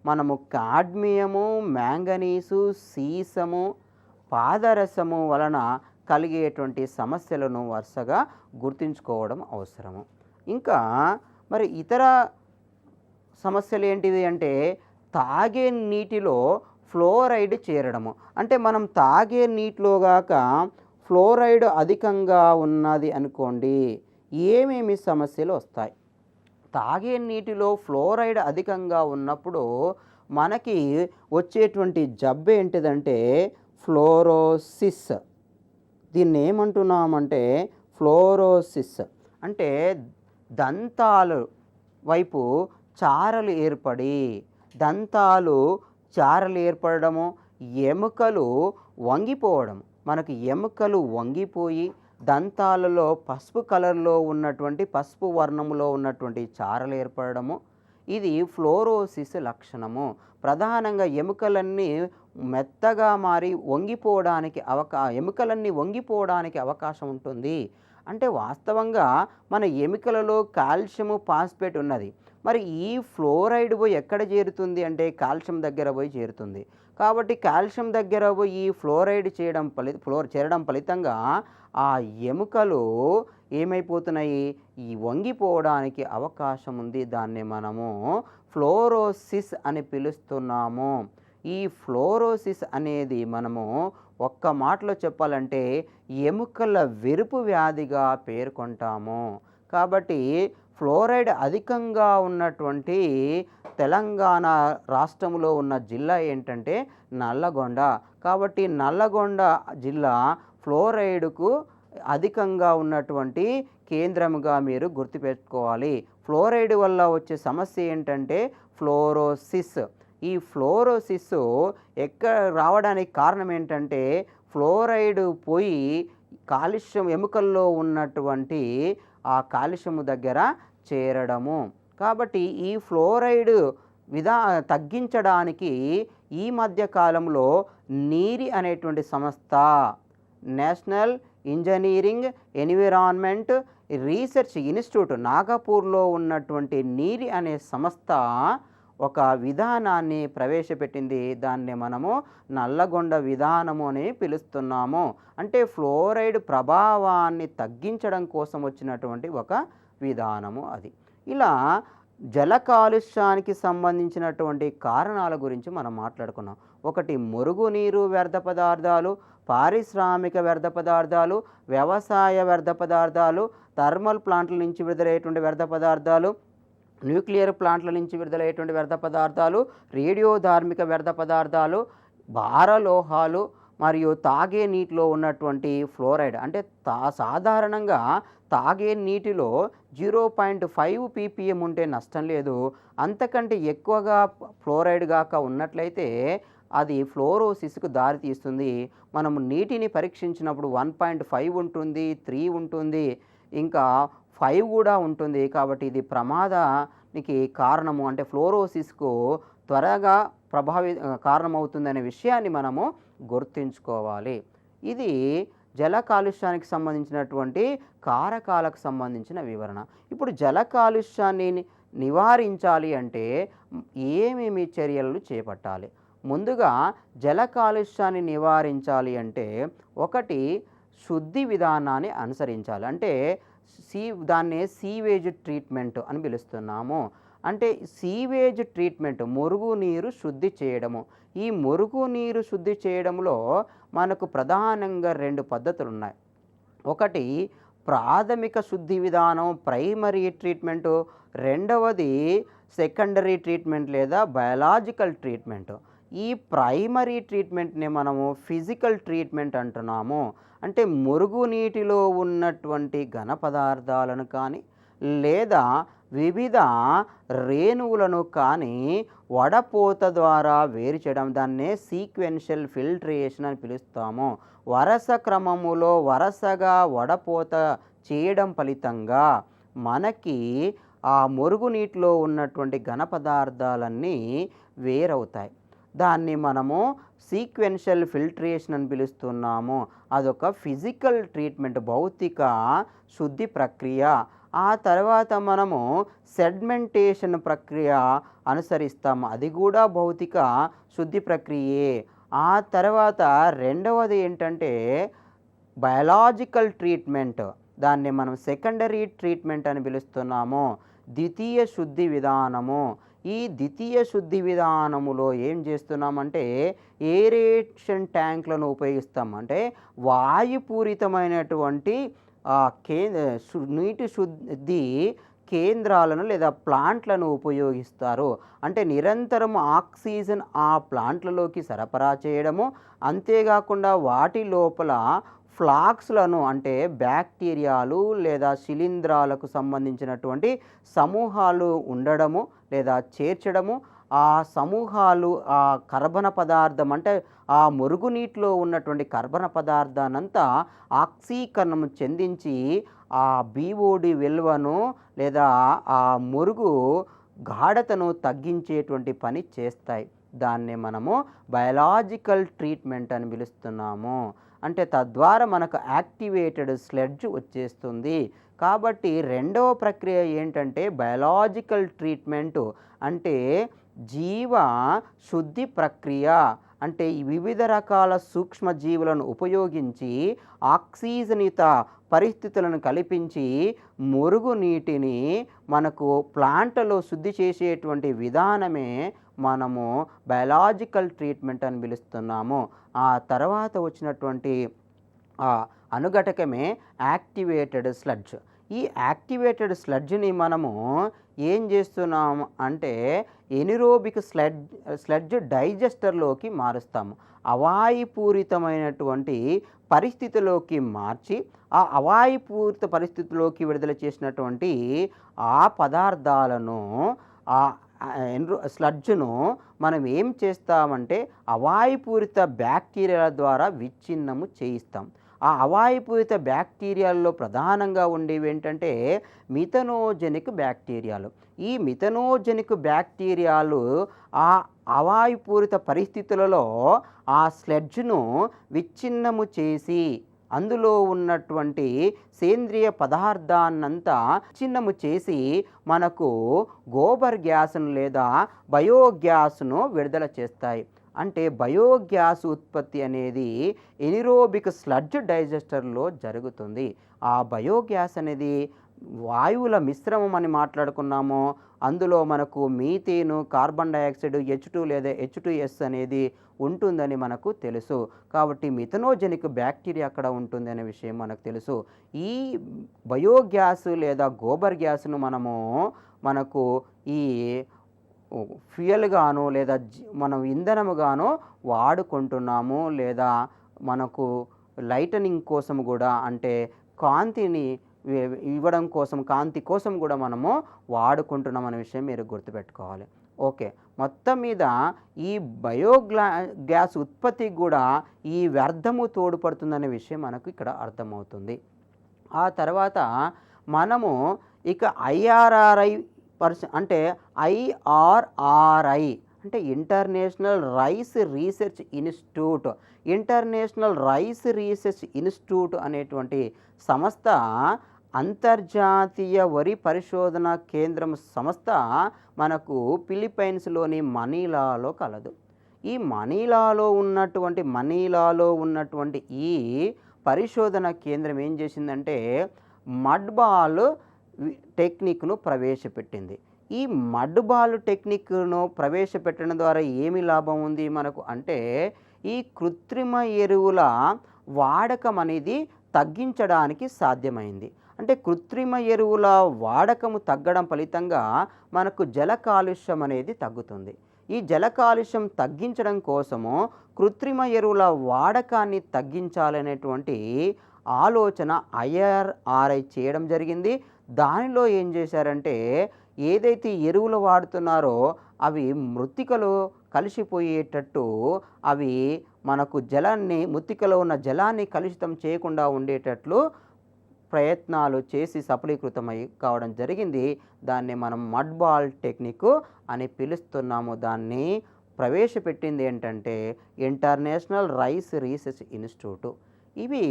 A: మనము కాడ్మియము, మ్యాంగనీసు, సీసము, పాదరసము వలన కలిగేటువంటి సమస్యలను వరుసగా గుర్తుంచుకోవడం అవసరము. ఇంకా మరి ఇతర సమస్యలు ఏంటివి అంటే, తాగే నీటిలో ఫ్లోరైడ్ చేరడము. అంటే మనం తాగే నీటిలో గాక ఫ్లోరైడ్ అధికంగా ఉన్నది అనుకోండి, ఏమేమి సమస్యలు వస్తాయి? తాగే నీటిలో ఫ్లోరైడ్ అధికంగా ఉన్నప్పుడు మనకి వచ్చేటువంటి జబ్బు ఏంటిదంటే ఫ్లోరోసిస్. దీన్ని ఏమంటున్నామంటే ఫ్లోరోసిస్ అంటే దంతాలు వైపు చారలు ఏర్పడము, ఎముకలు వంగిపోవడం. మనకు ఎముకలు వంగిపోయి దంతాలలో పసుపు కలర్లో ఉన్నటువంటి, పసుపు వర్ణములో ఉన్నటువంటి చారలు ఏర్పడము, ఇది ఫ్లోరోసిస్ లక్షణము. ప్రధానంగా ఎముకలన్నీ మెత్తగా మారి ఎముకలన్నీ వంగిపోవడానికి అవకాశం ఉంటుంది. అంటే వాస్తవంగా మన ఎముకలలో కాల్షియము, ఫాస్ఫేట్ ఉన్నది. మరి ఈ ఫ్లోరైడ్ పోయి ఎక్కడ చేరుతుంది అంటే కాల్షియం దగ్గర పోయి చేరుతుంది. కాబట్టి కాల్షియం దగ్గర పోయి ఈ ఫ్లోరైడ్ చేరడం ఫలితంగా ఆ ఎముకలు ఏమైపోతున్నాయి, ఈ వంగిపోవడానికి అవకాశం ఉంది. దాన్ని మనము ఫ్లోరోసిస్ అని పిలుస్తున్నాము. ఈ ఫ్లోరోసిస్ అనేది మనము ఒక్క మాటలో చెప్పాలంటే ఎముకల వెరుపు వ్యాధిగా పేర్కొంటాము. కాబట్టి ఫ్లోరైడ్ అధికంగా ఉన్నటువంటి తెలంగాణ రాష్ట్రంలో ఉన్న జిల్లా ఏంటంటే నల్లగొండ. కాబట్టి నల్లగొండ జిల్లా ఫ్లోరైడ్కు అధికంగా ఉన్నటువంటి కేంద్రముగా మీరు గుర్తుపెట్టుకోవాలి. ఫ్లోరైడ్ వల్ల వచ్చే సమస్య ఏంటంటే ఫ్లోరోసిస్. ఈ ఫ్లోరోసిస్ ఎక్కడ రావడానికి కారణం ఏంటంటే ఫ్లోరైడ్ పోయి కాలుష్యం ఎముకల్లో ఉన్నటువంటి ఆ కాలుష్యము దగ్గర చేరడము. కాబట్టి ఈ ఫ్లోరైడ్ తగ్గించడానికి ఈ మధ్య కాలంలో నీరి అనేటువంటి సంస్థ, National Engineering Environment Research Institute నాగపూర్లో ఉన్నటువంటి నీరి అనే సంస్థ ఒక విధానాన్ని ప్రవేశపెట్టింది. దాన్ని మనము నల్లగొండ విధానము అని పిలుస్తున్నాము. అంటే ఫ్లోరైడ్ ప్రభావాన్ని తగ్గించడం కోసం వచ్చినటువంటి ఒక విధానము అది. ఇలా జల కాలుష్యానికి సంబంధించినటువంటి కారణాల గురించి మనం మాట్లాడుకున్నాం. ఒకటి మురుగునీరు వ్యర్థ పదార్థాలు, పారిశ్రామిక వ్యర్థ పదార్థాలు, వ్యవసాయ వ్యర్థ పదార్థాలు, థర్మల్ ప్లాంట్ల నుంచి విడుదలయ్యేటువంటి వ్యర్థ పదార్థాలు, న్యూక్లియర్ ప్లాంట్ల నుంచి విడుదలయ్యేటువంటి వ్యర్థ పదార్థాలు, రేడియో ధార్మిక వ్యర్థ పదార్థాలు, భారలోహాలు మరియు తాగే నీటిలో ఉన్నటువంటి ఫ్లోరైడ్. అంటే సాధారణంగా తాగే నీటిలో 0.5 ppm ఉంటే నష్టం లేదు. అంతకంటే ఎక్కువగా ఫ్లోరైడ్ గాక ఉన్నట్లయితే అది ఫ్లోరోసిస్కు దారితీస్తుంది. మనము నీటిని పరీక్షించినప్పుడు 1.5 ఉంటుంది, 3 ఉంటుంది, ఇంకా 5 కూడా ఉంటుంది. కాబట్టి ఇది ప్రమాదానికి కారణము, అంటే ఫ్లోరోసిస్కు త్వరగా కారణమవుతుందనే విషయాన్ని మనము గుర్తుంచుకోవాలి. ఇది జల కాలుష్యానికి సంబంధించినటువంటి కారకాలకు సంబంధించిన వివరణ. ఇప్పుడు జల కాలుష్యాన్ని నివారించాలి అంటే ఏమేమి చర్యలు చేపట్టాలి? ముందుగా జల కాలుష్యాన్ని నివారించాలి అంటే ఒకటి శుద్ధి విధానాన్ని అనుసరించాలి. అంటే దాన్నే సీవేజ్ ట్రీట్మెంట్ అని పిలుస్తున్నాము. అంటే సీవేజ్ ట్రీట్మెంట్ మురుగునీరు శుద్ధి చేయడము. ఈ మురుగునీరు శుద్ధి చేయడంలో మనకు ప్రధానంగా 2 పద్ధతులు ఉన్నాయి. ఒకటి ప్రాథమిక శుద్ధి విధానం, ప్రైమరీ ట్రీట్మెంటు. రెండవది సెకండరీ ట్రీట్మెంట్ లేదా బయాలజికల్ ట్రీట్మెంట్. ఈ ప్రైమరీ ట్రీట్మెంట్ని మనము ఫిజికల్ ట్రీట్మెంట్ అంటున్నాము. అంటే మురుగునీటిలో ఉన్నటువంటి ఘన పదార్థాలను కానీ లేదా వివిధ రేణువులను కానీ వడపోత ద్వారా వేరు చేయడం, దాన్నే సీక్వెన్షియల్ ఫిల్ట్రేషన్ అని పిలుస్తాము. వరుస క్రమములో వరుసగా వడపోత చేయడం ఫలితంగా మనకి ఆ మురుగునీటిలో ఉన్నటువంటి ఘన పదార్థాలన్నీ వేరవుతాయి. దాన్ని మనము సీక్వెన్షియల్ ఫిల్ట్రేషన్ అని పిలుస్తున్నాము. అదొక ఫిజికల్ ట్రీట్మెంట్, భౌతిక శుద్ధి ప్రక్రియ. ఆ తర్వాత మనము సెడ్మెంటేషన్ ప్రక్రియ అనుసరిస్తాము. అది కూడా భౌతిక శుద్ధి ప్రక్రియే. ఆ తర్వాత రెండవది ఏంటంటే బయాలజికల్ ట్రీట్మెంట్. దాన్ని మనం సెకండరీ ట్రీట్మెంట్ అని పిలుస్తున్నాము. ద్వితీయ శుద్ధి విధానము. ఈ ద్వితీయ శుద్ధి విధానములో ఏం చేస్తున్నామంటే ఏరేషన్ ట్యాంకులను ఉపయోగిస్తాం. అంటే వాయుపూరితమైనటువంటి నీటి శుద్ధి కేంద్రాలను లేదా ప్లాంట్లను ఉపయోగిస్తారు. అంటే నిరంతరం ఆక్సిజన్ ఆ ప్లాంట్లలోకి సరఫరా చేయడము, అంతేకాకుండా వాటి లోపల ఫ్లాక్స్లను అంటే బ్యాక్టీరియాలు లేదా శిలీంధ్రాలకు సంబంధించినటువంటి సమూహాలు ఉండడము లేదా చేర్చడము. ఆ సమూహాలు ఆ కర్బన పదార్థం అంటే ఆ మురుగునీటిలో ఉన్నటువంటి కర్బన పదార్థాన్నంతా ఆక్సీకరణం చెందించి ఆ BOD విలువను లేదా ఆ మురుగు గాఢతను తగ్గించేటువంటి పని చేస్తాయి. దాన్ని మనము బయలాజికల్ ట్రీట్మెంట్ అని పిలుస్తున్నాము. అంటే తద్వారా మనకు యాక్టివేటెడ్ స్లెడ్జ్ వచ్చేస్తుంది. కాబట్టి రెండవ ప్రక్రియ ఏంటంటే బయలాజికల్ ట్రీట్మెంటు, అంటే జీవ శుద్ధి ప్రక్రియ. అంటే ఈ వివిధ రకాల సూక్ష్మజీవులను ఉపయోగించి ఆక్సిజన్యుత పరిస్థితులను కల్పించి మురుగునీటిని మనకు ప్లాంట్లలో శుద్ధి చేసేటువంటి విధానమే మనము బయలాజికల్ ట్రీట్మెంట్ అని పిలుస్తున్నాము. ఆ తర్వాత వచ్చినటువంటి అనుఘటకమే యాక్టివేటెడ్ స్లడ్జ్. ఈ యాక్టివేటెడ్ స్లడ్జ్ని మనము ఏం చేస్తున్నాం అంటే ఎనిరోబిక్ స్లడ్జ్ డైజెస్టర్లోకి మారుస్తాము. అవాయుపూరితమైనటువంటి పరిస్థితిలోకి మార్చి ఆ అవాయుపూరిత పరిస్థితిలోకి విడుదల చేసినటువంటి ఆ పదార్థాలను స్లడ్జ్ను మనం ఏం చేస్తామంటే అవాయుపూరిత బ్యాక్టీరియాల ద్వారా విచ్ఛిన్నము చేయిస్తాం. ఆ అవాయుపూరిత బ్యాక్టీరియాల్లో ప్రధానంగా ఉండేవి ఏంటంటే మిథనోజెనిక్ బ్యాక్టీరియాలు. ఈ మిథనోజెనిక్ బ్యాక్టీరియాలు ఆ అవాయుపూరిత పరిస్థితులలో ఆ స్లెడ్జ్ను విచ్ఛిన్నము చేసి అందులో ఉన్నటువంటి సేంద్రియ పదార్థాన్నంతా విచ్ఛిన్నము చేసి మనకు గోబర్ గ్యాస్ను లేదా బయోగ్యాస్ను విడుదల చేస్తాయి. అంటే బయోగ్యాస్ ఉత్పత్తి అనేది ఎనిరోబిక్ స్లడ్జ్ డైజెస్టర్లో జరుగుతుంది. ఆ బయోగ్యాస్ అనేది వాయువుల మిశ్రమం అని మాట్లాడుకున్నాము. అందులో మనకు మీథేను, కార్బన్ డైఆక్సైడ్, H2 లేదా H2S అనేది ఉంటుందని మనకు తెలుసు. కాబట్టి మిథనోజెనిక్ బ్యాక్టీరియా అక్కడ ఉంటుంది అనే విషయం మనకు తెలుసు. ఈ బయోగ్యాస్ లేదా గోబర్ గ్యాస్ను మనకు ఈ ఫ్యూయల్గాను లేదా మనం ఇంధనముగాను వాడుకుంటున్నాము. లేదా మనకు లైటనింగ్ కోసం కూడా, అంటే కాంతిని ఇవ్వడం కోసం, కాంతి కోసం కూడా మనము వాడుకుంటున్నాం అనే విషయం మీరు గుర్తుపెట్టుకోవాలి. ఓకే, మొత్తం మీద ఈ గ్యాస్ ఉత్పత్తికి కూడా ఈ వ్యర్థము తోడ్పడుతుందనే విషయం మనకు ఇక్కడ అర్థమవుతుంది. ఆ తర్వాత మనము ఇక ఐఆర్ఆర్ఐ అంటే IRRI అంటే international rice research institute. International rice research institute అనేటువంటి సంస్థ అంతర్జాతీయ వరి పరిశోధన కేంద్రం సంస్థ మనకు ఫిలిప్పైన్స్లోని మనీలాలో కలదు. ఈ మనీలాలో ఉన్నటువంటి ఈ పరిశోధన కేంద్రం ఏం చేసిందంటే మడ్ బాల్ టెక్నిక్ను ప్రవేశపెట్టింది. ఈ మడ్ బాల్ టెక్నిక్ను ప్రవేశపెట్టడం ద్వారా ఏమి లాభం ఉంది మనకు అంటే ఈ కృత్రిమ ఎరువుల వాడకం అనేది తగ్గించడానికి సాధ్యమైంది. అంటే కృత్రిమ ఎరువుల వాడకము తగ్గడం ఫలితంగా మనకు జల కాలుష్యం అనేది తగ్గుతుంది. ఈ జల కాలుష్యం తగ్గించడం కోసము కృత్రిమ ఎరువుల వాడకాన్ని తగ్గించాలనేటువంటి ఆలోచన IRRI చేయడం జరిగింది. దానిలో ఏం చేశారంటే ఏదైతే ఎరువులు వాడుతున్నారో అవి మృత్తికలో కలిసిపోయేటట్టు అవి మనకు మృత్తికలో ఉన్న జలాన్ని కలుషితం చేయకుండా ఉండేటట్లు ప్రయత్నాలు చేసి సఫలీకృతమై కావడం జరిగింది. దాన్ని మనం మడ్ బాల్ టెక్నిక్ అని పిలుస్తున్నాము. దాన్ని ప్రవేశపెట్టింది ఏంటంటే ఇంటర్నేషనల్ రైస్ రీసెర్చ్ ఇన్స్టిట్యూట్. ఇవి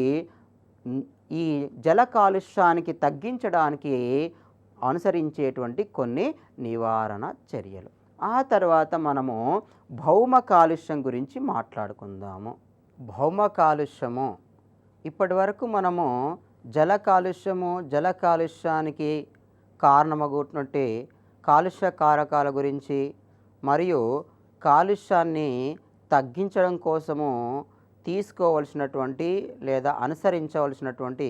A: ఈ జల కాలుష్యానికి తగ్గించడానికి అనుసరించేటువంటి కొన్ని నివారణ చర్యలు. ఆ తర్వాత మనము భౌమ కాలుష్యం గురించి మాట్లాడుకుందాము. భౌమ కాలుష్యము ఇప్పటి వరకు మనము జల కాలుష్యానికి కారణమగునట్టు కాలుష్య కారకాల గురించి మరియు కాలుష్యాన్ని తగ్గించడం కోసము తీసుకోవలసినటువంటి లేదా అనుసరించవలసినటువంటి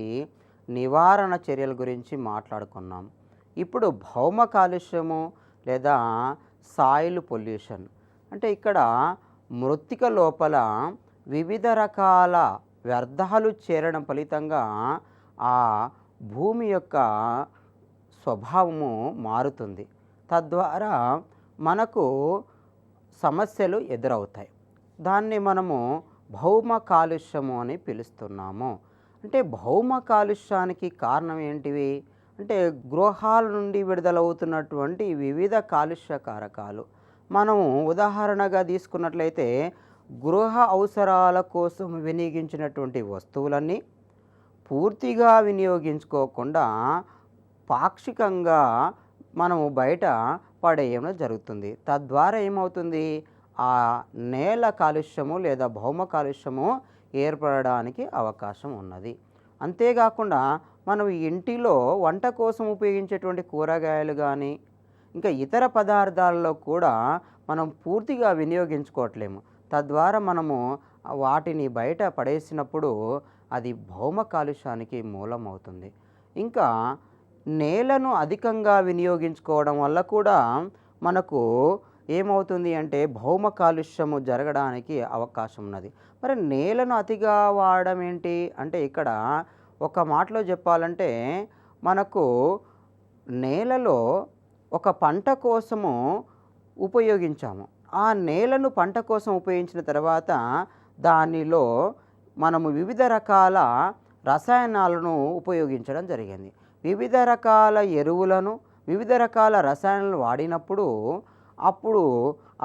A: నివారణ చర్యల గురించి మాట్లాడుకున్నాం. ఇప్పుడు భౌమ కాలుష్యము లేదా సాయిల్ పొల్యూషన్ అంటే ఇక్కడ మృత్తిక లోపల వివిధ రకాల వ్యర్థాలు చేరడం ఫలితంగా ఆ భూమి యొక్క స్వభావము మారుతుంది. తద్వారా మనకు సమస్యలు ఎదురవుతాయి. దాన్ని మనము భౌమ కాలుష్యము అని పిలుస్తున్నాము. అంటే భౌమ కాలుష్యానికి కారణం ఏంటివి అంటే గృహాల నుండి విడుదలవుతున్నటువంటి వివిధ కాలుష్య కారకాలు మనము ఉదాహరణగా తీసుకున్నట్లయితే గృహ అవసరాల కోసం వినియోగించినటువంటి వస్తువులన్నీ పూర్తిగా వినియోగించుకోకుండా పాక్షికంగా మనము బయట పడేయడం జరుగుతుంది. తద్వారా ఏమవుతుంది, ఆ నేల కాలుష్యము లేదా భౌమ కాలుష్యము ఏర్పడడానికి అవకాశం ఉన్నది. అంతేకాకుండా మనం ఇంటిలో వంట కోసం ఉపయోగించేటువంటి కూరగాయలు కానీ ఇంకా ఇతర పదార్థాలలో కూడా మనం పూర్తిగా వినియోగించుకోవట్లేము. తద్వారా మనము వాటిని బయట పడేసినప్పుడు అది భౌమ కాలుష్యానికి మూలమవుతుంది. ఇంకా నేలను అధికంగా వినియోగించుకోవడం వల్ల కూడా మనకు ఏమవుతుంది అంటే భౌమ కాలుష్యము జరగడానికి అవకాశం ఉన్నది. మరి నేలను అతిగా వాడడం ఏంటి అంటే ఇక్కడ ఒక మాటలో చెప్పాలంటే మనకు నేలలో ఒక పంట కోసము ఉపయోగించాము. ఆ నేలను పంట కోసం ఉపయోగించిన తర్వాత దానిలో మనము వివిధ రకాల రసాయనాలను ఉపయోగించడం జరిగింది. వివిధ రకాల ఎరువులను, వివిధ రకాల రసాయనాలను వాడినప్పుడు అప్పుడు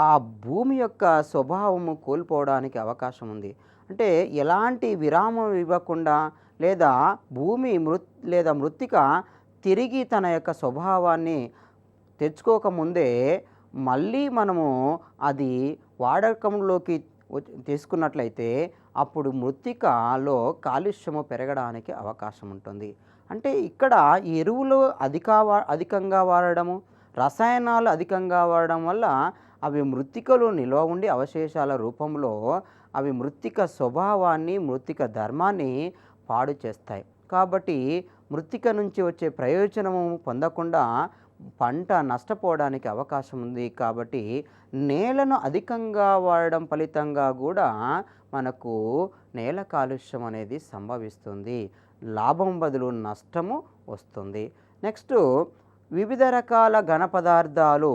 A: ఆ భూమి యొక్క స్వభావము కోల్పోవడానికి అవకాశం ఉంది. అంటే ఎలాంటి విరామం ఇవ్వకుండా లేదా భూమి మృత్తిక తిరిగి తన యొక్క స్వభావాన్ని తెచ్చుకోకముందే మళ్ళీ మనము అది వాడకంలోకి తీసుకున్నట్లయితే అప్పుడు మృత్తికలో కాలుష్యము పెరగడానికి అవకాశం ఉంటుంది. అంటే ఇక్కడ ఎరువులు అధికంగా వాడడము, రసాయనాలు అధికంగా వాడడం వల్ల అవి మృత్తికలు నిల్వ ఉండి అవశేషాల రూపంలో అవి మృత్తిక స్వభావాన్ని, మృత్తిక ధర్మాన్ని పాడు చేస్తాయి. కాబట్టి మృత్తిక నుంచి వచ్చే ప్రయోజనము పొందకుండా పంట నష్టపోవడానికి అవకాశం ఉంది. కాబట్టి నేలను అధికంగా వాడడం ఫలితంగా కూడా మనకు నేల కాలుష్యం అనేది సంభవిస్తుంది. లాభం బదులు నష్టము వస్తుంది. నెక్స్ట్ వివిధ రకాల ఘన పదార్థాలు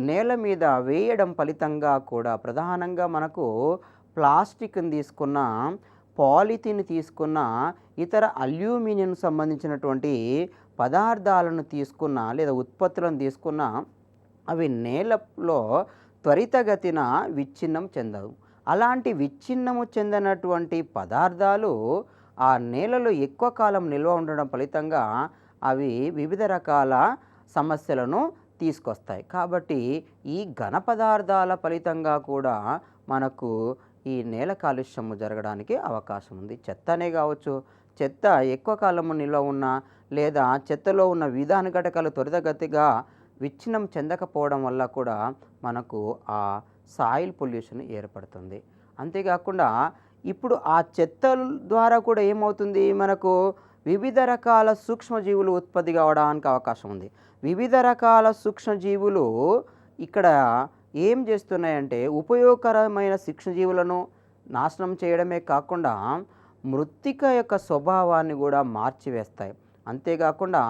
A: నేల మీద వేయడం ఫలితంగా కూడా ప్రధానంగా మనకు ప్లాస్టిక్ని తీసుకున్న, పాలిథిన్ తీసుకున్న, ఇతర అల్యూమినియం సంబంధించినటువంటి పదార్థాలను తీసుకున్న లేదా ఉత్పత్తులను తీసుకున్న అవి నేలలో త్వరితగతిన విచ్ఛిన్నం చెందవు. అలాంటి విచ్ఛిన్నము చెందినటువంటి పదార్థాలు ఆ నేలలో ఎక్కువ కాలం నిల్వ ఉండడం ఫలితంగా అవి వివిధ రకాల సమస్యలను తీసుకొస్తాయి. కాబట్టి ఈ ఘన పదార్థాల ఫలితంగా కూడా మనకు ఈ నేల కాలుష్యము జరగడానికి అవకాశం ఉంది. చెత్తనే కావచ్చు, చెత్త ఎక్కువ కాలము నిల్వ ఉన్న లేదా చెత్తలో ఉన్న విధాన ఘటకాలు త్వరితగతిగా విచ్ఛిన్నం చెందకపోవడం వల్ల కూడా మనకు ఆ సాయిల్ పొల్యూషన్ ఏర్పడుతుంది. అంతేకాకుండా ఇప్పుడు ఆ చెత్త ద్వారా కూడా ఏమవుతుంది, మనకు వివిధ రకాల సూక్ష్మజీవులు ఉత్పత్తి కావడానికి అవకాశం ఉంది. వివిధ రకాల సూక్ష్మజీవులు ఇక్కడ ఏం చేస్తున్నాయంటే ఉపయోగకరమైన సూక్ష్మజీవులను నాశనం చేయడమే కాకుండా మృత్తిక యొక్క స్వభావాన్ని కూడా మార్చివేస్తాయి. అంతేకాకుండా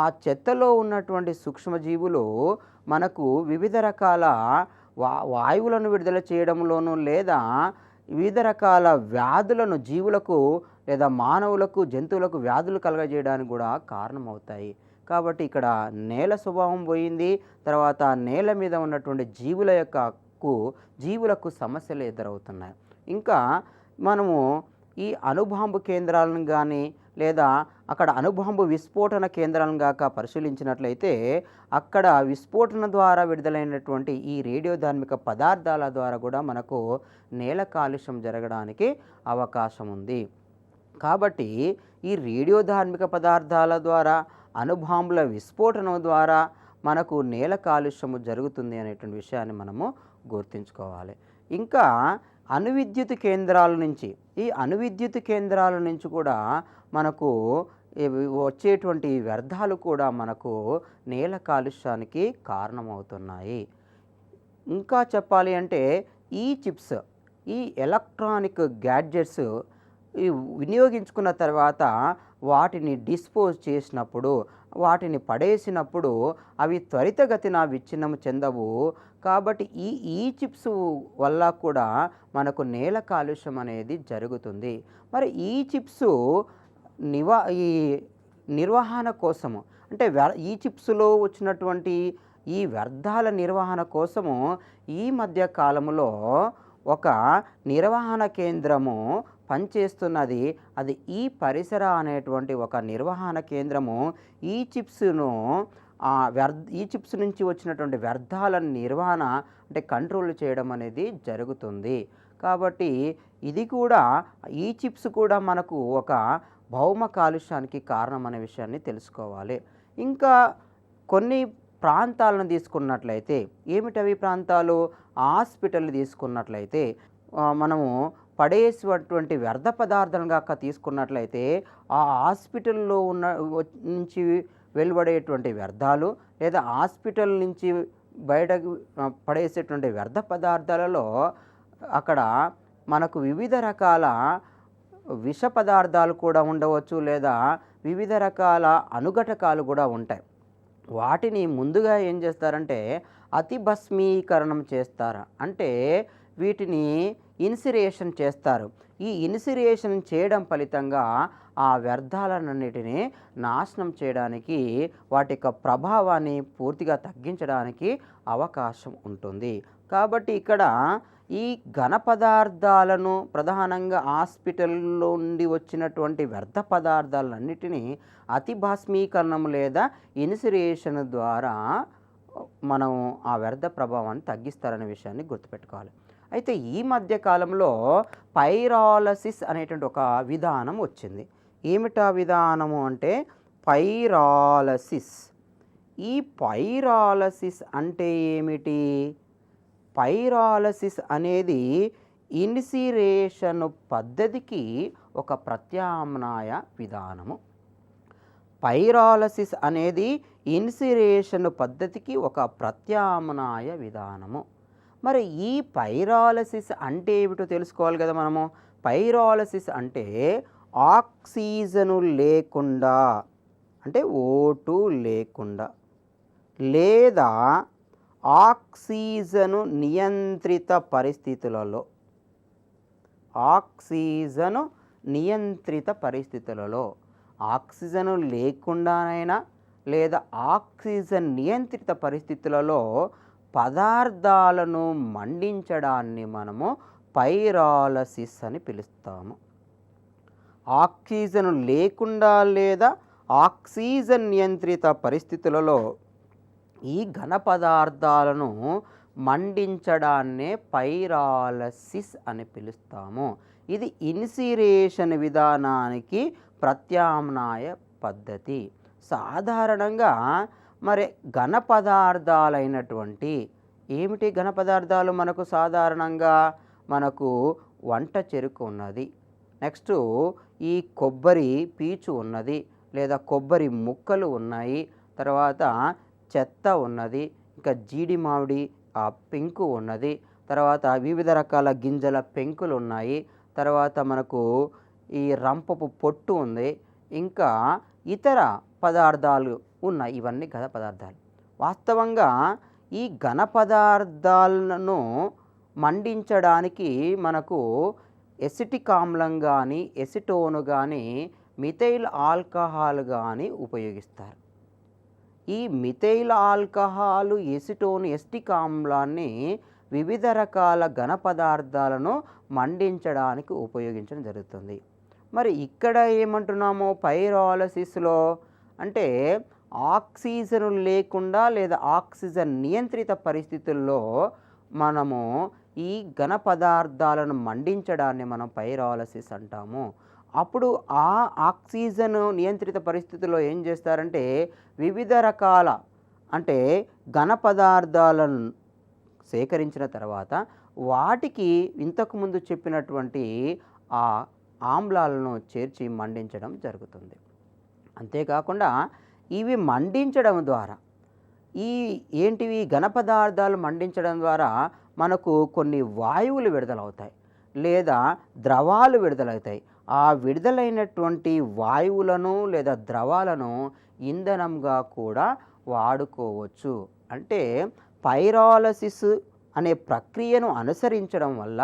A: ఆ చెత్తలో ఉన్నటువంటి సూక్ష్మజీవులు మనకు వివిధ రకాల వాయువులను విడుదల చేయడంలోనూ లేదా వివిధ రకాల వ్యాధులను జీవులకు లేదా మానవులకు, జంతువులకు వ్యాధులు కలగజేయడానికి కూడా కారణమవుతాయి. కాబట్టి ఇక్కడ నేల స్వభావం పోయింది. తర్వాత నేల మీద ఉన్నటువంటి జీవులకు సమస్యలు ఎదురవుతున్నాయి. ఇంకా మనము ఈ అణుబాంబు కేంద్రాలను కానీ లేదా అక్కడ అణుబాంబు విస్ఫోటన కేంద్రాలను గాక పరిశీలించినట్లయితే అక్కడ విస్ఫోటన ద్వారా విడుదలైనటువంటి ఈ రేడియోధార్మిక పదార్థాల ద్వారా కూడా మనకు నేల కాలుష్యం జరగడానికి అవకాశం ఉంది. కాబట్టి ఈ రేడియోధార్మిక పదార్థాల ద్వారా, అణుబాంబుల విస్ఫోటనం ద్వారా మనకు నేల కాలుష్యము జరుగుతుంది అనేటువంటి విషయాన్ని మనము గుర్తుంచుకోవాలి. ఇంకా అణువిద్యుత్ కేంద్రాల నుంచి, ఈ అణువిద్యుత్ కేంద్రాల నుంచి కూడా మనకు వచ్చేటువంటి వ్యర్థాలు కూడా మనకు నేల కాలుష్యానికి కారణమవుతున్నాయి. ఇంకా చెప్పాలి అంటే ఈ చిప్స్, ఈ ఎలక్ట్రానిక్ గ్యాడ్జెట్స్ వినియోగించుకున్న తర్వాత వాటిని డిస్పోజ్ చేసినప్పుడు, వాటిని పడేసినప్పుడు అవి త్వరితగతిన విచ్ఛిన్నం చెందవు. కాబట్టి ఈ చిప్స్ వల్ల కూడా మనకు నేల కాలుష్యం అనేది జరుగుతుంది. మరి ఈ చిప్స్ ఈ నిర్వహణ కోసము అంటే ఈ చిప్స్లో వచ్చినటువంటి ఈ వ్యర్థాల నిర్వహణ కోసము ఈ మధ్య కాలంలో ఒక నిర్వహణ కేంద్రము పనిచేస్తున్నది. అది ఈ పరిసర అనేటువంటి ఒక నిర్వహణ కేంద్రము ఈ చిప్స్ను ఈ చిప్స్ నుంచి వచ్చినటువంటి వ్యర్థాల నిర్వహణ అంటే కంట్రోల్ చేయడం అనేది జరుగుతుంది. కాబట్టి ఇది కూడా ఈ చిప్స్ కూడా మనకు ఒక భౌమ కాలుష్యానికి కారణం అనే విషయాన్ని తెలుసుకోవాలి. ఇంకా కొన్ని ప్రాంతాలను తీసుకున్నట్లయితే ఏమిటవి ప్రాంతాలు? హాస్పిటల్ తీసుకున్నట్లయితే మనము పడేసేటువంటి వ్యర్థ పదార్థాలను కాక తీసుకున్నట్లయితే ఆ హాస్పిటల్లో నుంచి వెలువడేటువంటి వ్యర్థాలు లేదా హాస్పిటల్ నుంచి బయటకు పడేసేటువంటి వ్యర్థ పదార్థాలలో అక్కడ మనకు వివిధ రకాల విష పదార్థాలు కూడా ఉండవచ్చు, లేదా వివిధ రకాల అనుఘటకాలు కూడా ఉంటాయి. వాటిని ముందుగా ఏం చేస్తారంటే అతి భస్మీకరణం చేస్తారు. అంటే వీటిని ఇన్సిరేషన్ చేస్తారు. ఈ ఇన్సిరేషన్ చేయడం ఫలితంగా ఆ వ్యర్థాలన్నిటిని నాశనం చేయడానికి, వాటి యొక్క ప్రభావాన్ని పూర్తిగా తగ్గించడానికి అవకాశం ఉంటుంది. కాబట్టి ఇక్కడ ఈ ఘన పదార్థాలను ప్రధానంగా హాస్పిటల్లో నుండి వచ్చినటువంటి వ్యర్థ పదార్థాలన్నిటినీ అతి భస్మీకరణం లేదా ఇన్సిరేషన్ ద్వారా మనం ఆ వ్యర్థ ప్రభావాన్ని తగ్గిస్తారనే విషయాన్ని గుర్తుపెట్టుకోవాలి. అయితే ఈ మధ్య కాలంలో పైరాలసిస్ అనేటువంటి ఒక విధానం వచ్చింది. ఏమిటా విధానము అంటే పైరాలసిస్. ఈ పైరాలసిస్ అంటే ఏమిటి? పైరాలసిస్ అనేది ఇన్సిరేషన్ పద్ధతికి ఒక ప్రత్యామ్నాయ విధానము. పైరాలసిస్ అనేది ఇన్సిరేషన్ పద్ధతికి ఒక ప్రత్యామ్నాయ విధానము. మరి ఈ పైరాలసిస్ అంటే ఏమిటో తెలుసుకోవాలి కదా మనము. పైరాలసిస్ అంటే ఆక్సిజను లేకుండా, అంటే O2 లేకుండా, లేదా ఆక్సిజను నియంత్రిత పరిస్థితులలో, ఆక్సిజను నియంత్రిత పరిస్థితులలో, ఆక్సిజను లేకుండానైనా లేదా ఆక్సిజన్ నియంత్రిత పరిస్థితులలో పదార్థాలను మండించడాన్ని మనము పైరాలసిస్ అని పిలుస్తాము. ఆక్సిజన్ లేకుండా లేదా ఆక్సిజన్ నియంత్రిత పరిస్థితులలో ఈ ఘన పదార్థాలను మండించడాన్నే పైరాలసిస్ అని పిలుస్తాము. ఇది ఇన్సిరేషన్ విధానానికి ప్రత్యామ్నాయ పద్ధతి. సాధారణంగా మరి ఘన పదార్థాలైనటువంటి ఏమిటి ఘన పదార్థాలు? మనకు సాధారణంగా మనకు వంట చెరుకు ఉన్నది, నెక్స్ట్ ఈ కొబ్బరి పీచు ఉన్నది, లేదా కొబ్బరి ముక్కలు ఉన్నాయి, తర్వాత చెత్త ఉన్నది, ఇంకా జీడి మామిడి ఆ పెంకు ఉన్నది, తర్వాత వివిధ రకాల గింజల పెంకులు ఉన్నాయి, తర్వాత మనకు ఈ రంపపు పొట్టు ఉంది, ఇంకా ఇతర పదార్థాలు ఉన్నాయి. ఇవన్నీ ఘన పదార్థాలు. వాస్తవంగా ఈ ఘన పదార్థాలను మండించడానికి మనకు ఎసిటిక్ ఆమ్లం కానీ, ఎసిటోన్ కానీ, మిథైల్ ఆల్కహాల్ కానీ ఉపయోగిస్తారు. ఈ మిథైల్ ఆల్కహాల్, ఎసిటోన్, ఎసిటిక్ ఆమ్లాన్ని వివిధ రకాల ఘన పదార్థాలను మండించడానికి ఉపయోగించడం జరుగుతుంది. మరి ఇక్కడ ఏమంటున్నాము పైరాలసిస్లో అంటే ఆక్సిజన్ లేకుండా లేదా ఆక్సిజన్ నియంత్రిత పరిస్థితుల్లో మనము ఈ ఘన పదార్థాలను మండించడాన్ని మనం పైరాలసిస్ అంటాము. అప్పుడు ఆ ఆక్సిజన్ నియంత్రిత పరిస్థితుల్లో ఏం చేస్తారంటే వివిధ రకాల అంటే ఘన పదార్థాలను సేకరించిన తర్వాత వాటికి ఇంతకుముందు చెప్పినటువంటి ఆ ఆమ్లాలను చేర్చి మండించడం జరుగుతుంది. అంతేకాకుండా ఇవి మండించడం ద్వారా ఏంటివి ఘన పదార్థాలు మండించడం ద్వారా మనకు కొన్ని వాయువులు విడుదలవుతాయి లేదా ద్రవాలు విడుదలవుతాయి. ఆ విడుదలైనటువంటి వాయువులను లేదా ద్రవాలను ఇంధనంగా కూడా వాడుకోవచ్చు. అంటే పైరాలసిస్ అనే ప్రక్రియను అనుసరించడం వల్ల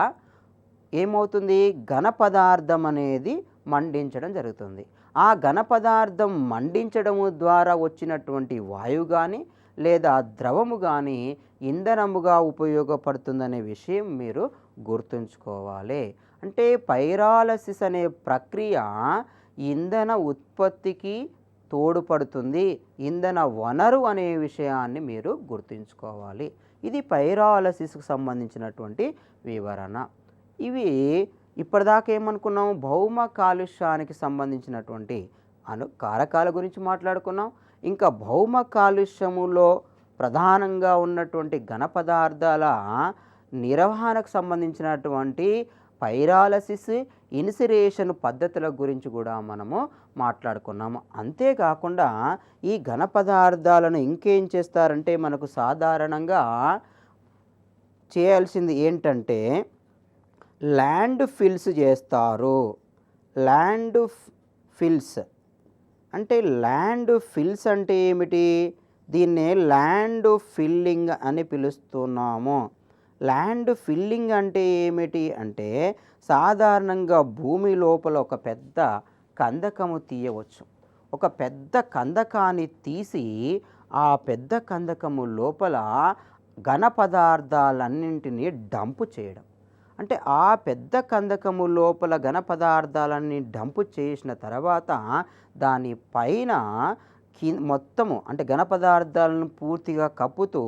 A: ఏమవుతుంది? ఘన పదార్థం అనేది మండించడం జరుగుతుంది. ఆ ఘన పదార్థం మండించడము ద్వారా వచ్చినటువంటి వాయువు కానీ లేదా ద్రవము కానీ ఇంధనముగా ఉపయోగపడుతుందనే విషయం మీరు గుర్తుంచుకోవాలి. అంటే పైరాలసిస్ అనే ప్రక్రియ ఇంధన ఉత్పత్తికి తోడ్పడుతుంది, ఇంధన వనరు అనే విషయాన్ని మీరు గుర్తుంచుకోవాలి. ఇది పైరాలసిస్కు సంబంధించినటువంటి వివరణ. ఇవి ఇప్పటిదాకా ఏమనుకున్నాం, భౌమ కాలుష్యానికి సంబంధించినటువంటి కారకాల గురించి మాట్లాడుకున్నాం. ఇంకా భౌమ కాలుష్యములో ప్రధానంగా ఉన్నటువంటి ఘన పదార్థాల నిర్వహణకు సంబంధించినటువంటి పైరాలసిస్, ఇన్సిరేషన్ పద్ధతుల గురించి కూడా మనము మాట్లాడుకున్నాము. అంతేకాకుండా ఈ ఘన పదార్థాలను ఇంకేం చేస్తారంటే మనకు సాధారణంగా చేయాల్సింది ఏంటంటే ల్యాండ్ ఫిల్స్ చేస్తారు. ల్యాండ్ ఫిల్స్ అంటే ల్యాండ్ ఫిల్స్ అంటే ఏమిటి? దీన్నే ల్యాండ్ ఫిల్లింగ్ అని పిలుస్తున్నాము. ల్యాండ్ ఫిల్లింగ్ అంటే ఏమిటి అంటే సాధారణంగా భూమి లోపల ఒక పెద్ద కందకము తీయవచ్చు. ఒక పెద్ద కందకాన్ని తీసి ఆ పెద్ద కందకము లోపల ఘన పదార్థాలన్నింటినీ డంపు చేయడం. అంటే ఆ పెద్ద కందకము లోపల ఘన పదార్థాలన్నీ డంపు చేసిన తర్వాత దానిపైన మొత్తము అంటే ఘన పదార్థాలను పూర్తిగా కప్పుతూ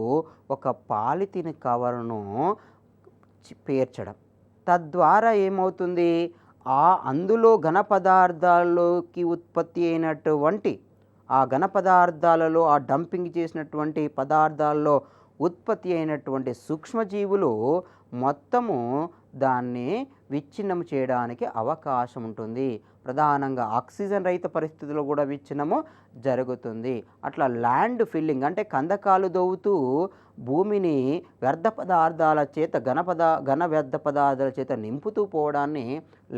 A: ఒక పాలిథిన్ కవర్ను పేర్చడం. తద్వారా ఏమవుతుంది, అందులో ఘన పదార్థాల్లోకి ఉత్పత్తి అయినటువంటి ఆ ఘన పదార్థాలలో ఆ డంపింగ్ చేసినటువంటి పదార్థాల్లో ఉత్పత్తి అయినటువంటి సూక్ష్మజీవులు మొత్తము దాన్ని విచ్ఛిన్నం చేయడానికి అవకాశం ఉంటుంది. ప్రధానంగా ఆక్సిజన్ రహిత పరిస్థితుల్లో కూడా విచ్ఛిన్నము జరుగుతుంది. అట్లా ల్యాండ్ ఫిల్లింగ్ అంటే కందకాలు దవ్వుతూ భూమిని వ్యర్థ పదార్థాల చేత ఘన వ్యర్థ పదార్థాల చేత నింపుతూ పోవడాన్ని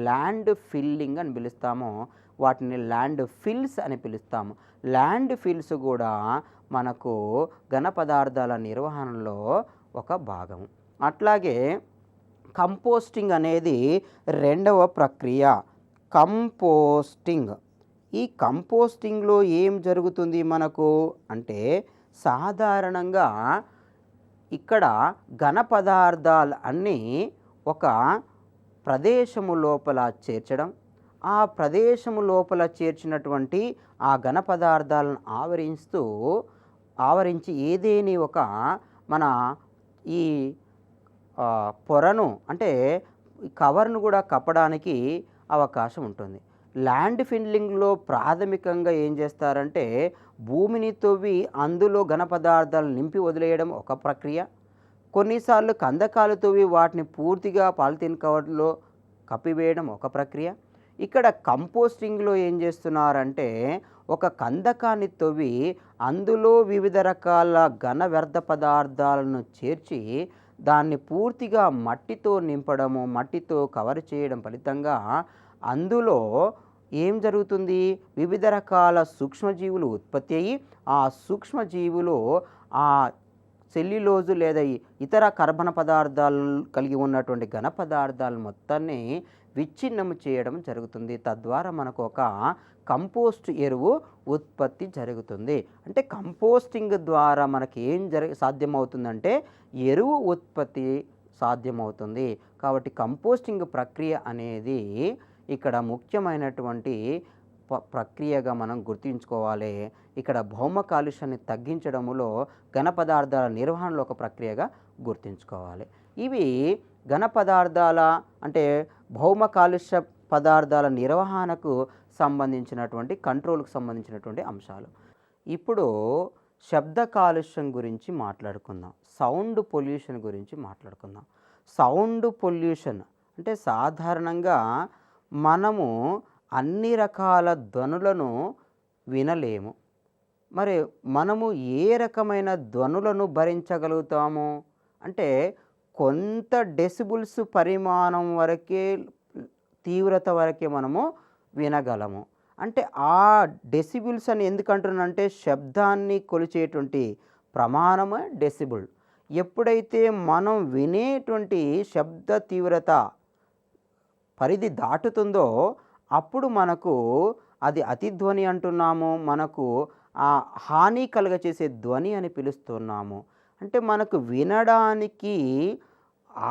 A: ల్యాండ్ ఫిల్లింగ్ అని పిలుస్తాము. వాటిని ల్యాండ్ ఫిల్స్ అని పిలుస్తాము. ల్యాండ్ ఫిల్స్ కూడా మనకు ఘన పదార్థాల నిర్వహణలో ఒక భాగం. అట్లాగే కంపోస్టింగ్ అనేది రెండవ ప్రక్రియ. కంపోస్టింగ్, ఈ కంపోస్టింగ్లో ఏం జరుగుతుంది మనకు అంటే సాధారణంగా ఇక్కడ ఘన పదార్థాలు అన్నీ ఒక ప్రదేశము లోపల చేర్చడం, ఆ ప్రదేశము లోపల చేర్చినటువంటి ఆ ఘన పదార్థాలను ఆవరించి ఏదేని ఒక మన ఈ పొరను అంటే కవర్ను కూడా కప్పడానికి అవకాశం ఉంటుంది. ల్యాండ్ ఫిల్లింగ్లో ప్రాథమికంగా ఏం చేస్తారంటే భూమిని తవ్వి అందులో ఘన పదార్థాలు నింపి వదిలేయడం ఒక ప్రక్రియ. కొన్నిసార్లు కందకాలు తవ్వి వాటిని పూర్తిగా పాలిథిన్ కవర్లో కప్పివేయడం ఒక ప్రక్రియ. ఇక్కడ కంపోస్టింగ్లో ఏం చేస్తున్నారంటే ఒక కందకాన్ని తవ్వి అందులో వివిధ రకాల ఘన వ్యర్థ పదార్థాలను చేర్చి దాన్ని పూర్తిగా మట్టితో నింపడము, మట్టితో కవర్ చేయడం ఫలితంగా అందులో ఏం జరుగుతుంది, వివిధ రకాల సూక్ష్మజీవులు ఉత్పత్తి అయ్యి ఆ సూక్ష్మజీవులు ఆ సెల్యులోజు లేదా ఇతర కర్బన పదార్థాలు కలిగి ఉన్నటువంటి ఘన పదార్థాలు మొత్తాన్ని విచ్ఛిన్నం చేయడం జరుగుతుంది. తద్వారా మనకు ఒక కంపోస్ట్ ఎరువు ఉత్పత్తి జరుగుతుంది. అంటే కంపోస్టింగ్ ద్వారా మనకి ఏం సాధ్యమవుతుందంటే ఎరువు ఉత్పత్తి సాధ్యమవుతుంది. కాబట్టి కంపోస్టింగ్ ప్రక్రియ అనేది ఇక్కడ ముఖ్యమైనటువంటి ప్రక్రియగా మనం గుర్తుంచుకోవాలి. ఇక్కడ భౌమ కాలుష్యాన్ని తగ్గించడంలో ఘన పదార్థాల నిర్వహణలో ఒక ప్రక్రియగా గుర్తుంచుకోవాలి. ఇవి ఘన పదార్థాల అంటే భౌమ కాలుష్య పదార్థాల నిర్వహణకు సంబంధించినటువంటి కంట్రోల్కి సంబంధించినటువంటి అంశాలు. ఇప్పుడు శబ్ద కాలుష్యం గురించి మాట్లాడుకుందాం. సౌండ్ పొల్యూషన్ గురించి మాట్లాడుకుందాం. సౌండ్ పొల్యూషన్ అంటే సాధారణంగా మనము అన్ని రకాల ధ్వనులను వినలేము. మరి మనము ఏ రకమైన ధ్వనులను భరించగలుగుతాము అంటే కొంత డెసిబుల్స్ పరిమాణం వరకే, తీవ్రత వరకే మనము వినగలము. అంటే ఆ డెసిబుల్స్ అని ఎందుకంటున్నానంటే శబ్దాన్ని కొలిచేటువంటి ప్రమాణమే డెసిబుల్. ఎప్పుడైతే మనం వినేటువంటి శబ్ద తీవ్రత పరిధి దాటుతుందో అప్పుడు మనకు అది అతిధ్వని అంటున్నాము, మనకు హాని కలుగచేసే ధ్వని అని పిలుస్తున్నాము. అంటే మనకు వినడానికి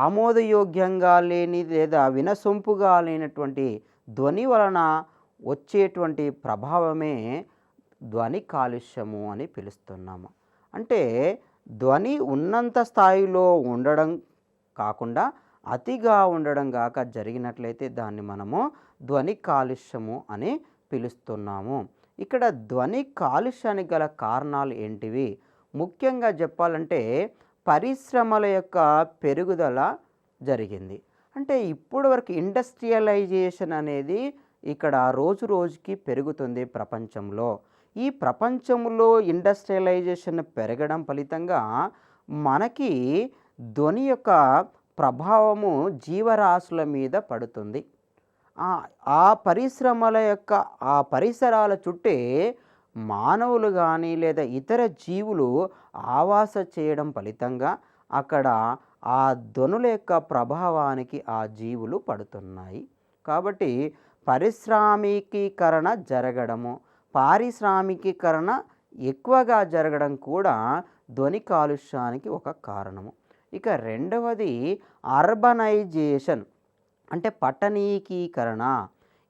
A: ఆమోదయోగ్యంగా లేని లేదా వినసొంపుగా లేనటువంటి ధ్వని వలన వచ్చేటువంటి ప్రభావమే ధ్వని కాలుష్యము అని పిలుస్తున్నాము. అంటే ధ్వని ఉన్నంత స్థాయిలో ఉండడం కాకుండా అతిగా ఉండడం గాక జరిగినట్లయితే దాన్ని మనము ధ్వని కాలుష్యము అని పిలుస్తున్నాము. ఇక్కడ ధ్వని కాలుష్యానికి గల కారణాలు ఏంటివి? ముఖ్యంగా చెప్పాలంటే పరిశ్రమల యొక్క పెరుగుదల జరిగింది. అంటే ఇప్పటి వరకు ఇండస్ట్రియలైజేషన్ అనేది ఇక్కడ రోజు రోజుకి పెరుగుతుంది ప్రపంచంలో. ఈ ప్రపంచంలో ఇండస్ట్రియలైజేషన్ పెరగడం ఫలితంగా మనకి ధ్వని యొక్క ప్రభావము జీవరాశుల మీద పడుతుంది. ఆ పరిశ్రమల యొక్క ఆ పరిసరాల చుట్టే మానవులు కానీ లేదా ఇతర జీవులు ఆవాస చేయడం ఫలితంగా అక్కడ ఆ ధ్వనుల యొక్క ప్రభావానికి ఆ జీవులు పడుతున్నాయి. కాబట్టి పారిశ్రామికీకరణ జరగడము, పారిశ్రామికీకరణ ఎక్కువగా జరగడం కూడా ధ్వని కాలుష్యానికి ఒక కారణము. ఇక రెండవది అర్బనైజేషన్, అంటే పట్టణీకీకరణ.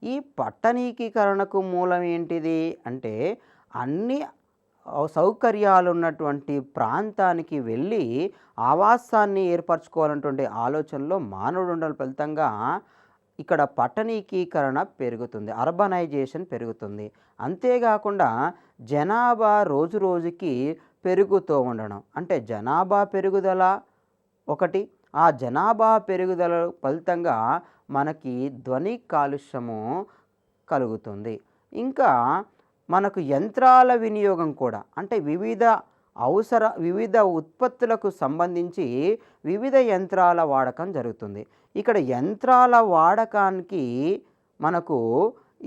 A: ఈ పట్టణీకీకరణకు మూలం ఏంటిది అంటే అన్ని సౌకర్యాలు ఉన్నటువంటి ప్రాంతానికి వెళ్ళి ఆవాసాన్ని ఏర్పరచుకోవాలన్నటువంటి ఆలోచనలో మానవుడు ఉండడం ఫలితంగా ఇక్కడ పట్టణీకీకరణ పెరుగుతుంది, అర్బనైజేషన్ పెరుగుతుంది. అంతేకాకుండా జనాభా రోజు రోజుకి పెరుగుతూ ఉండడం, అంటే జనాభా పెరుగుదల ఒకటి, ఆ జనాభా పెరుగుదల ఫలితంగా మనకి ధ్వని కాలుష్యము కలుగుతుంది. ఇంకా మనకు యంత్రాల వినియోగం కూడా, అంటే వివిధ ఉత్పత్తులకు సంబంధించి వివిధ యంత్రాల వాడకం జరుగుతుంది. ఇక్కడ యంత్రాల వాడకానికి మనకు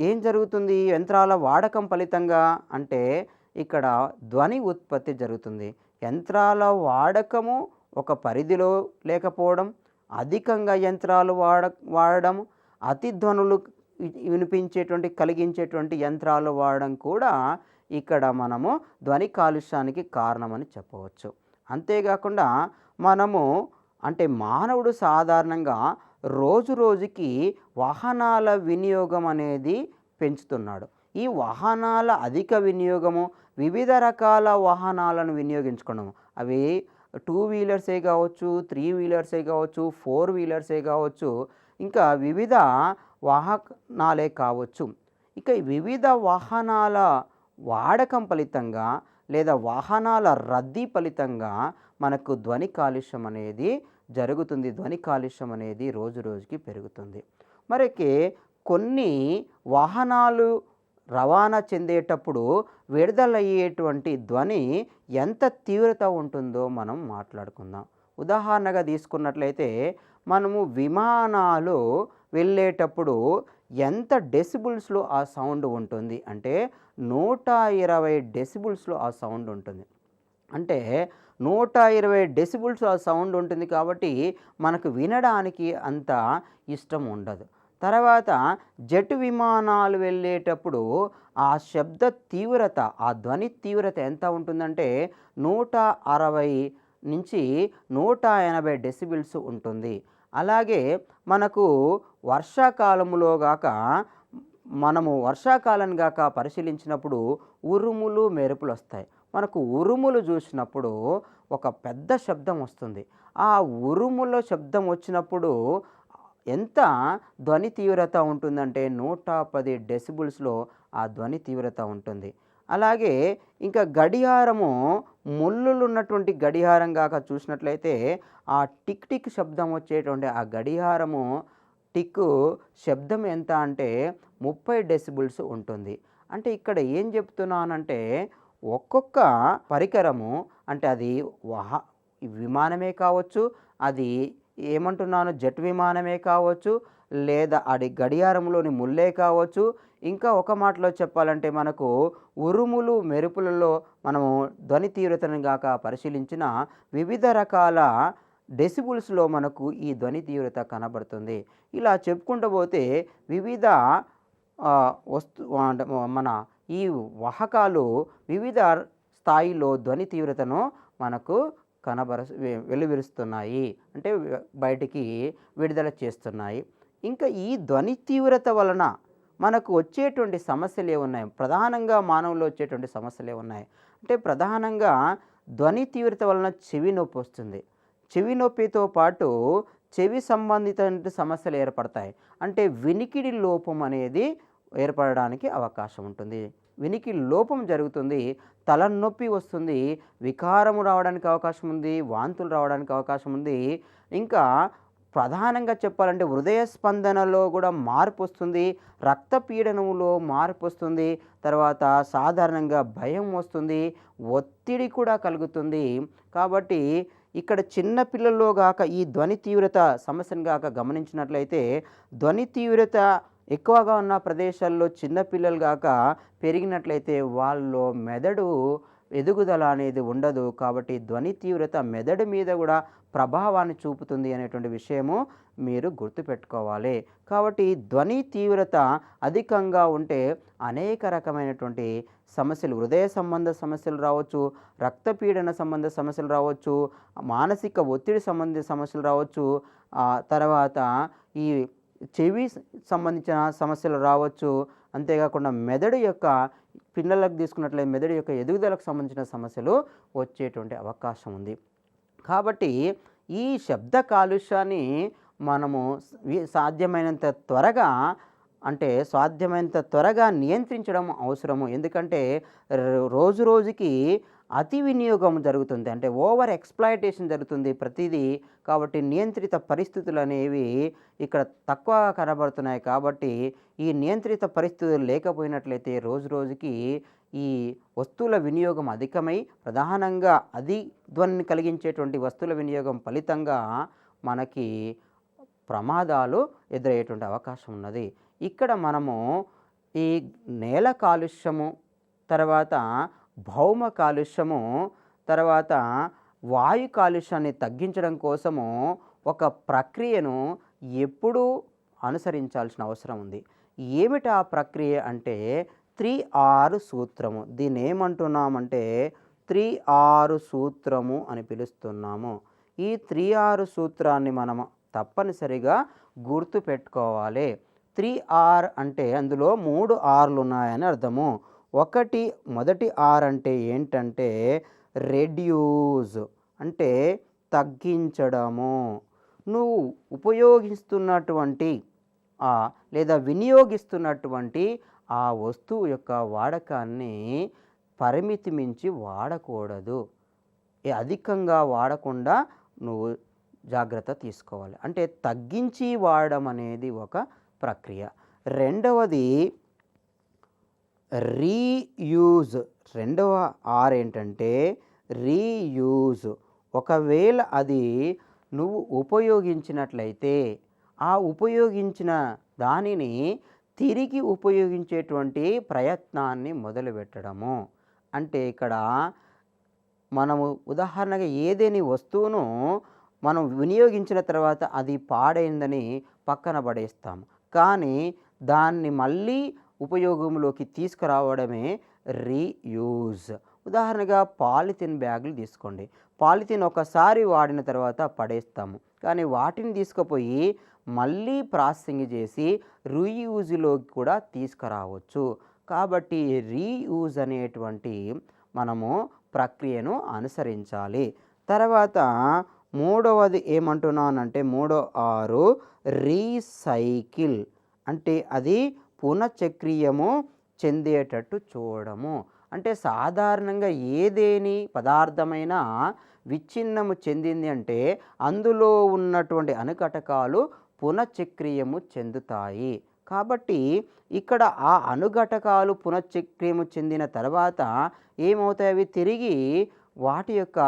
A: ఏం జరుగుతుంది? యంత్రాల వాడకం ఫలితంగా అంటే ఇక్కడ ధ్వని ఉత్పత్తి జరుగుతుంది. యంత్రాల వాడకము ఒక పరిధిలో లేకపోవడం, అధికంగా యంత్రాలు వాడడం, అతి ధ్వనులు కలిగించేటువంటి యంత్రాలు వాడడం కూడా ఇక్కడ మనము ధ్వని కాలుష్యానికి కారణమని చెప్పవచ్చు. అంతేకాకుండా మనము అంటే మానవుడు సాధారణంగా రోజు రోజుకి వాహనాల వినియోగం అనేది పెంచుతున్నాడు. ఈ వాహనాల అధిక వినియోగము, వివిధ రకాల వాహనాలను వినియోగించుకోవడం, అవి 2 వీలర్సే కావచ్చు, 3 వీలర్సే కావచ్చు, 4 వీలర్సే కావచ్చు, ఇంకా వివిధ వాహనాలే కావచ్చు. ఇక వివిధ వాహనాల వాడకం ఫలితంగా లేదా వాహనాల రద్దీ ఫలితంగా మనకు ధ్వని కాలుష్యం అనేది జరుగుతుంది. ధ్వని కాలుష్యం అనేది రోజు రోజుకి పెరుగుతుంది. మరికి కొన్ని వాహనాలు రవాణా చెందేటప్పుడు విడుదలయ్యేటువంటి ధ్వని ఎంత తీవ్రత ఉంటుందో మనం మాట్లాడుకుందాం. ఉదాహరణగా తీసుకున్నట్లయితే మనము విమానాలు వెళ్ళేటప్పుడు ఎంత డెసిబుల్స్లో ఆ సౌండ్ ఉంటుంది అంటే 120 డెసిబుల్స్లో ఆ సౌండ్ ఉంటుంది. అంటే 120 డెసిబుల్స్ ఆ సౌండ్ ఉంటుంది కాబట్టి మనకు వినడానికి అంత ఇష్టం ఉండదు. తర్వాత జెట్ విమానాలు వెళ్ళేటప్పుడు ఆ శబ్ద తీవ్రత, ఆ ధ్వని తీవ్రత ఎంత ఉంటుందంటే 160 నుంచి 180 డెసిబిల్స్ ఉంటుంది. అలాగే మనకు వర్షాకాలంలో గాక వర్షాకాలం గాక పరిశీలించినప్పుడు ఉరుములు మెరుపులు వస్తాయి. మనకు ఉరుములు చూసినప్పుడు ఒక పెద్ద శబ్దం వస్తుంది. ఆ ఉరుముల శబ్దం వచ్చినప్పుడు ఎంత ధ్వని తీవ్రత ఉంటుందంటే 110 డెసిబుల్స్లో ఆ ధ్వని తీవ్రత ఉంటుంది. అలాగే ఇంకా గడియారము, ముళ్ళులు ఉన్నటువంటి గడియారం గాక చూసినట్లయితే ఆ టిక్ టిక్ శబ్దం వచ్చేటువంటి ఆ గడియారము టిక్ శబ్దం ఎంత అంటే 30 డెసిబుల్స్ ఉంటుంది. అంటే ఇక్కడ ఏం చెప్తున్నానంటే ఒక్కొక్క పరికరము, అంటే అది విమానమే కావచ్చు, అది ఏమంటున్నాను జెట్ విమానమే కావచ్చు, లేదా అది గడియారంలోని ముల్లే కావచ్చు, ఇంకా ఒక మాటలో చెప్పాలంటే మనకు ఉరుములు మెరుపులలో మనము ధ్వని తీవ్రతను గాక పరిశీలించిన వివిధ రకాల డెసిబుల్స్లో మనకు ఈ ధ్వని తీవ్రత కనబడుతుంది. ఇలా చెప్పుకుంటూ పోతే వివిధ మన ఈ వాహకాలు వివిధ స్థాయిలో ధ్వని తీవ్రతను మనకు వెలువరుస్తున్నాయి, అంటే బయటికి విడుదల చేస్తున్నాయి. ఇంకా ఈ ధ్వని తీవ్రత వలన మనకు వచ్చేటువంటి సమస్యలు ఏమున్నాయి, ప్రధానంగా మానవుల్లో వచ్చేటువంటి సమస్యలు ఏమున్నాయి అంటే, ప్రధానంగా ధ్వని తీవ్రత వలన చెవి నొప్పి వస్తుంది. చెవి నొప్పితో పాటు చెవి సంబంధిత సమస్యలు ఏర్పడతాయి. అంటే వినికిడి లోపం అనేది ఏర్పడడానికి అవకాశం ఉంటుంది. వినికి లోపం జరుగుతుంది, తలనొప్పి వస్తుంది, వికారము రావడానికి అవకాశం ఉంది, వాంతులు రావడానికి అవకాశం ఉంది. ఇంకా ప్రధానంగా చెప్పాలంటే హృదయ స్పందనలో కూడా మార్పు వస్తుంది, రక్తపీడనంలో మార్పు వస్తుంది, తర్వాత సాధారణంగా భయం వస్తుంది, ఒత్తిడి కూడా కలుగుతుంది. కాబట్టి ఇక్కడ చిన్న పిల్లల్లో గాక ఈ ధ్వని తీవ్రత సమస్యను గాక గమనించినట్లయితే, ధ్వని తీవ్రత ఎక్కువగా ఉన్న ప్రదేశాల్లో చిన్నపిల్లలు గాక పెరిగినట్లయితే వాళ్ళలో మెదడు ఎదుగుదల అనేది ఉండదు. కాబట్టి ధ్వని తీవ్రత మెదడు మీద కూడా ప్రభావాన్ని చూపుతుంది అనేటువంటి విషయము మీరు గుర్తుపెట్టుకోవాలి. కాబట్టి ధ్వని తీవ్రత అధికంగా ఉంటే అనేక రకమైనటువంటి సమస్యలు, హృదయ సంబంధ సమస్యలు రావచ్చు, రక్తపీడన సంబంధ సమస్యలు రావచ్చు, మానసిక ఒత్తిడి సంబంధిత సమస్యలు రావచ్చు, తర్వాత ఈ చెవి సంబంధించిన సమస్యలు రావచ్చు. అంతేకాకుండా మెదడు యొక్క పిల్లలకు తీసుకున్నట్లయితే మెదడు యొక్క ఎదుగుదలకు సంబంధించిన సమస్యలు వచ్చేటువంటి అవకాశం ఉంది. కాబట్టి ఈ శబ్ద కాలుష్యాన్ని మనము సాధ్యమైనంత త్వరగా నియంత్రించడం అవసరము. ఎందుకంటే రోజు రోజుకి అతి వినియోగం జరుగుతుంది, అంటే ఓవర్ ఎక్స్‌ప్లాయిటేషన్ జరుగుతుంది ప్రతిదీ. కాబట్టి నియంత్రిత పరిస్థితులు అనేవి ఇక్కడ తక్కువగా కనబడుతున్నాయి. కాబట్టి ఈ నియంత్రిత పరిస్థితులు లేకపోయినట్లయితే రోజు రోజుకి ఈ వస్తువుల వినియోగం అధికమై, ప్రధానంగా ధ్వనిని కలిగించేటువంటి వస్తువుల వినియోగం ఫలితంగా మనకి ప్రమాదాలు ఎదురయ్యేటువంటి అవకాశం ఉన్నది. ఇక్కడ మనము ఈ నేల కాలుష్యము, తర్వాత భౌమ కాలుష్యము, తర్వాత వాయు కాలుష్యాన్ని తగ్గించడం కోసము ఒక ప్రక్రియను ఎప్పుడూ అనుసరించాల్సిన అవసరం ఉంది. ఏమిటి ఆ ప్రక్రియ అంటే 3R సూత్రము. దీన్ని ఏమంటున్నామంటే 3R సూత్రము అని పిలుస్తున్నాము. ఈ 3R సూత్రాన్ని మనము తప్పనిసరిగా గుర్తుపెట్టుకోవాలి. 3R అంటే అందులో 3 Rలు ఉన్నాయని అర్థము. మొదటి R అంటే ఏంటంటే రెడ్యూస్, అంటే తగ్గించడము. నువ్వు ఉపయోగిస్తున్నటువంటి లేదా వినియోగిస్తున్నటువంటి ఆ వస్తువు యొక్క వాడకాన్ని పరిమితి మించి వాడకూడదు. అధికంగా వాడకుండా నువ్వు జాగ్రత్త తీసుకోవాలి. అంటే తగ్గించి వాడడం అనేది ఒక ప్రక్రియ. రెండవది రీయూజ్. రెండవ ఆర్ ఏంటంటే రీయూజ్. ఒకవేళ అది నువ్వు ఉపయోగించినట్లయితే ఆ ఉపయోగించిన దానిని తిరిగి ఉపయోగించేటువంటి ప్రయత్నాన్ని మొదలుపెట్టడము. అంటే ఇక్కడ మనము ఉదాహరణగా ఏదేని వస్తువును మనం వినియోగించిన తర్వాత అది పాడైందని పక్కన పడేస్తాము, కానీ దాన్ని మళ్ళీ ఉపయోగంలోకి తీసుకురావడమే రీయూజ్. ఉదాహరణగా పాలిథిన్ బ్యాగులు తీసుకోండి. పాలిథిన్ ఒకసారి వాడిన తర్వాత పడేస్తాము, కానీ వాటిని తీసుకుపోయి మళ్ళీ ప్రాసెసింగ్ చేసి రీయూజ్లోకి కూడా తీసుకురావచ్చు. కాబట్టి రీయూజ్ అనేటువంటి మనము ప్రక్రియను అనుసరించాలి. తర్వాత మూడవది ఏమంటున్నానంటే 3 రీసైకిల్, అంటే అది పునఃచక్రీయము చెందేటట్టు చూడడము. అంటే సాధారణంగా ఏదేని పదార్థమైనా విచ్ఛిన్నము చెందింది అంటే అందులో ఉన్నటువంటి అణుఘటకాలు పునఃచక్రీయము చెందుతాయి. కాబట్టి ఇక్కడ ఆ అణుఘటకాలు పునఃచక్రీయము చెందిన తర్వాత ఏమవుతాయి, అవి తిరిగి వాటి యొక్క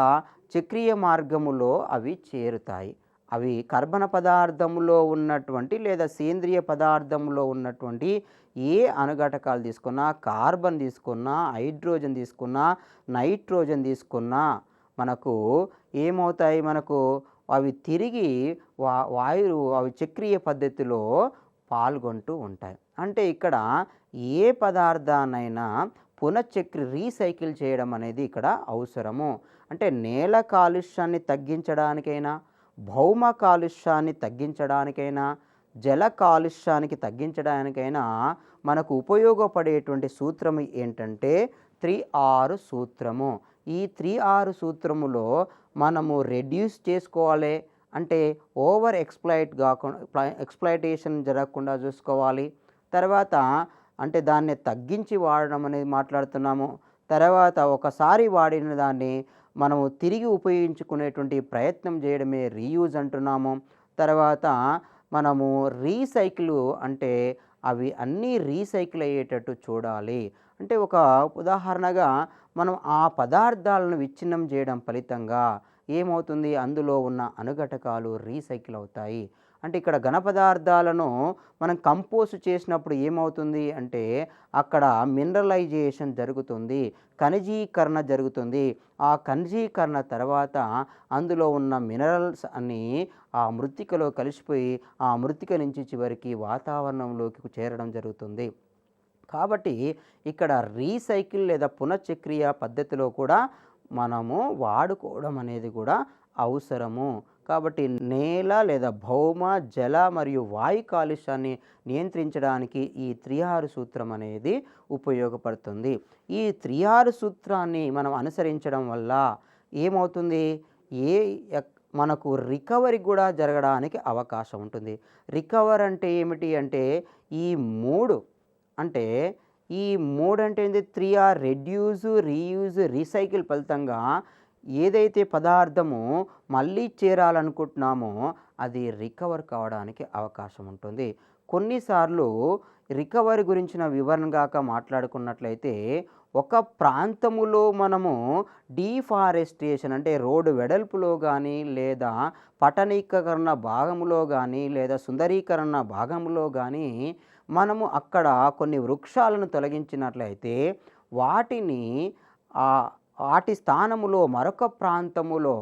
A: చక్రీయ మార్గములో అవి చేరుతాయి. అవి కర్బన పదార్థములో ఉన్నటువంటి లేదా సేంద్రియ పదార్థంలో ఉన్నటువంటి ఏ అణుఘటకాలు తీసుకున్నా, కార్బన్ తీసుకున్నా, హైడ్రోజన్ తీసుకున్నా, నైట్రోజన్ తీసుకున్నా మనకు ఏమవుతాయి, అవి తిరిగి అవి చక్రీయ పద్ధతిలో పాల్గొంటూ ఉంటాయి. అంటే ఇక్కడ ఏ పదార్థాన్నైనా రీసైకిల్ చేయడం అనేది ఇక్కడ అవసరము. అంటే నేల కాలుష్యాన్ని తగ్గించడానికైనా, భౌమ కాలుష్యాన్ని తగ్గించడానికైనా, జల కాలుష్యానికి తగ్గించడానికైనా మనకు ఉపయోగపడేటువంటి సూత్రం ఏంటంటే 3R సూత్రము. ఈ 3R సూత్రములో మనము రెడ్యూస్ చేసుకోవాలి, అంటే ఓవర్ ఎక్స్‌ప్లాయిటేషన్ జరగకుండా చూసుకోవాలి. తర్వాత అంటే దాన్ని తగ్గించి వాడడం అనేది మాట్లాడుతున్నాము. తర్వాత ఒకసారి వాడిన దాన్ని మనము తిరిగి ఉపయోగించుకునేటువంటి ప్రయత్నం చేయడమే రీయూజ్ అంటున్నాము. తర్వాత మనము రీసైకిల్ అంటే అవి అన్నీ రీసైకిల్ అయ్యేటట్టు చూడాలి. అంటే ఒక ఉదాహరణగా మనం ఆ పదార్థాలను విచ్ఛిన్నం చేయడం ఫలితంగా ఏమవుతుంది, అందులో ఉన్న అణుఘటకాలు రీసైకిల్ అవుతాయి. అంటే ఇక్కడ ఘన పదార్థాలను మనం కంపోస్ట్ చేసినప్పుడు ఏమవుతుంది అంటే అక్కడ మినరలైజేషన్ జరుగుతుంది, ఖనిజీకరణ జరుగుతుంది. ఆ ఖనిజీకరణ తర్వాత అందులో ఉన్న మినరల్స్ అన్నీ ఆ మృత్తికలో కలిసిపోయి ఆ మృత్తిక నుంచి చివరికి వాతావరణంలోకి చేరడం జరుగుతుంది. కాబట్టి ఇక్కడ రీసైకిల్ లేదా పునశ్చక్రీయ పద్ధతిలో కూడా మనము వాడుకోవడం అనేది కూడా అవసరము. కాబట్టి నేల లేదా భౌమ, జల మరియు వాయు కాలుష్యాన్ని నియంత్రించడానికి ఈ 3R సూత్రం అనేది ఉపయోగపడుతుంది. ఈ 3R సూత్రాన్ని మనం అనుసరించడం వల్ల ఏమవుతుంది, మనకు రికవరీ కూడా జరగడానికి అవకాశం ఉంటుంది. రికవర్ అంటే ఏమిటి అంటే ఈ 3 అంటే ఈ 3 అంటే ఏంది, 3R రెడ్యూస్, రీయూజ్, రీసైకిల్ ఫలితంగా ఏదైతే పదార్థము మళ్ళీ చేరాలనుకుంటున్నామో అది రికవర్ కావడానికి అవకాశం ఉంటుంది. కొన్నిసార్లు రికవరీ గురించిన వివరణగా మాట్లాడుకున్నట్లయితే ఒక ప్రాంతములో మనము డీఫారెస్టేషన్ అంటే రోడ్డు వెడల్పులో కానీ లేదా పట్టణీకరణ భాగంలో కానీ లేదా సుందరీకరణ భాగంలో కానీ మనము అక్కడ కొన్ని వృక్షాలను తొలగించినట్లయితే వాటి స్థానములో మరొక ప్రాంతములో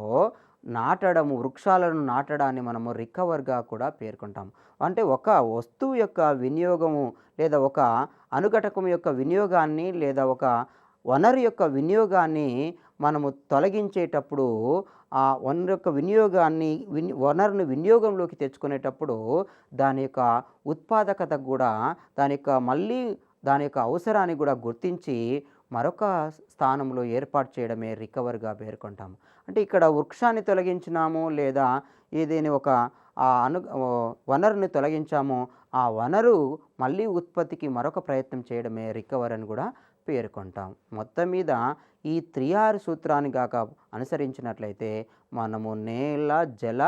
A: వృక్షాలను నాటడాన్ని మనము రికవర్గా కూడా పేర్కొంటాం. అంటే ఒక వస్తువు యొక్క వినియోగము లేదా ఒక అణుఘటకం యొక్క వినియోగాన్ని లేదా ఒక వనరు యొక్క వినియోగాన్ని మనము తొలగించేటప్పుడు ఆ వనరు యొక్క వనరుని వినియోగంలోకి తెచ్చుకునేటప్పుడు దాని యొక్క ఉత్పాదకత కూడా దాని యొక్క అవసరాన్ని కూడా గుర్తించి మరొక స్థానంలో ఏర్పాటు చేయడమే రికవర్గా పేర్కొంటాము. అంటే ఇక్కడ వృక్షాన్ని తొలగించినాము లేదా ఏదైనా ఒక వనరుని తొలగించాము, ఆ వనరు మళ్ళీ ఉత్పత్తికి మరొక ప్రయత్నం చేయడమే రికవర్ అని కూడా పేర్కొంటాం. మొత్తం మీద ఈ 3R సూత్రాన్ని గాక అనుసరించినట్లయితే మనము నేల, జల,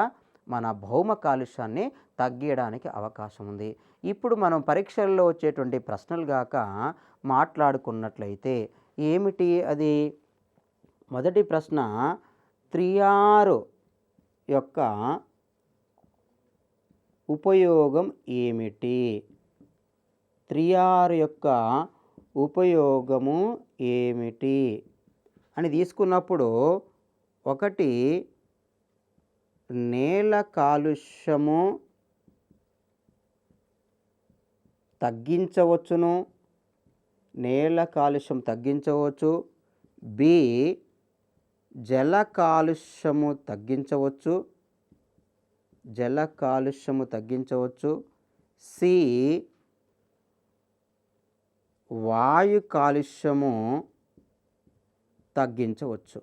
A: మన భౌమ కాలుష్యాన్ని తగ్గించడానికి అవకాశం ఉంది. ఇప్పుడు మనం పరీక్షల్లో వచ్చేటువంటి ప్రశ్నలు గాక మాట్లాడుకున్నట్లయితే ఏమిటి అది, మొదటి ప్రశ్న 3R యొక్క ఉపయోగం ఏమిటి? 3R యొక్క ఉపయోగము ఏమిటి అని తీసుకున్నప్పుడు, ఒకటి నేల కాలుష్యము తగ్గించవచ్చును, నేల కాలుష్యం తగ్గించవచ్చు. బి, జల కాలుష్యము తగ్గించవచ్చు, జల కాలుష్యము తగ్గించవచ్చు. సి, వాయు కాలుష్యము తగ్గించవచ్చు.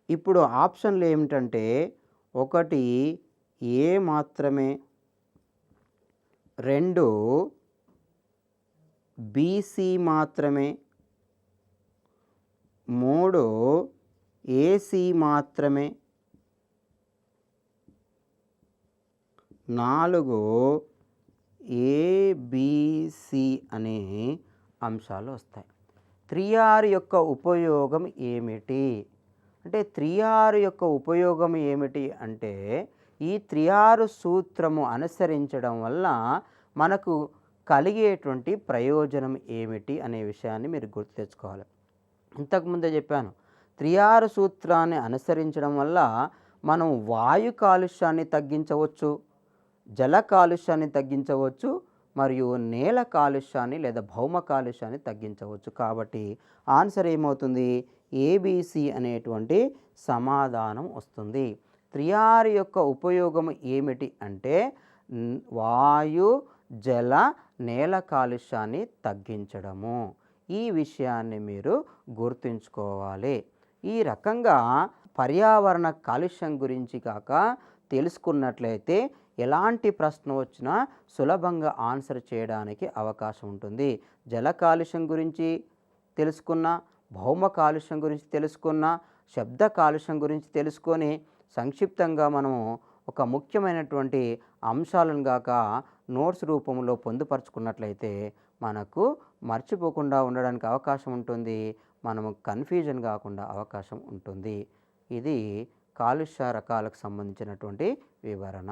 A: ఇప్పుడు ఆప్షన్లు ఏమిటంటే, ఒకటి ఏ మాత్రమే, 2 బీసీ మాత్రమే, 3 ఏసీ మాత్రమే, 4 ఏబిసి అనే అంశాలు వస్తాయి. 3R యొక్క ఉపయోగం ఏమిటి అంటే, 3R యొక్క ఉపయోగం ఏమిటి అంటే ఈ 3R సూత్రము అనుసరించడం వల్ల మనకు కలిగేటువంటి ప్రయోజనం ఏమిటి అనే విషయాన్ని మీరు గుర్తు తెచ్చుకోవాలి. ఇంతకుముందే చెప్పాను, 3R సూత్రాన్ని అనుసరించడం వల్ల మనం వాయు కాలుష్యాన్ని తగ్గించవచ్చు, జల కాలుష్యాన్ని తగ్గించవచ్చు, మరియు నేల కాలుష్యాన్ని లేదా భౌమ కాలుష్యాన్ని తగ్గించవచ్చు. కాబట్టి ఆన్సర్ ఏమవుతుంది? ఏబిసి అనేటువంటి సమాధానం వస్తుంది. 3R యొక్క ఉపయోగం ఏమిటి అంటే వాయు, జల, నేల కాలుష్యాన్ని తగ్గించడము. ఈ విషయాన్ని మీరు గుర్తుంచుకోవాలి. ఈ రకంగా పర్యావరణ కాలుష్యం గురించి కాక తెలుసుకున్నట్లయితే ఎలాంటి ప్రశ్న వచ్చినా సులభంగా ఆన్సర్ చేయడానికి అవకాశం ఉంటుంది. జల కాలుష్యం గురించి తెలుసుకున్న, భౌమ కాలుష్యం గురించి తెలుసుకున్న, శబ్ద కాలుష్యం గురించి తెలుసుకొని సంక్షిప్తంగా మనము ఒక ముఖ్యమైనటువంటి అంశాలను గాక నోట్స్ రూపంలో పొందుపరుచుకున్నట్లయితే మనకు మర్చిపోకుండా ఉండడానికి అవకాశం ఉంటుంది. మనము కన్ఫ్యూజన్ కాకుండా అవకాశం ఉంటుంది. ఇది కాలుష్య రకాలకు సంబంధించినటువంటి వివరణ.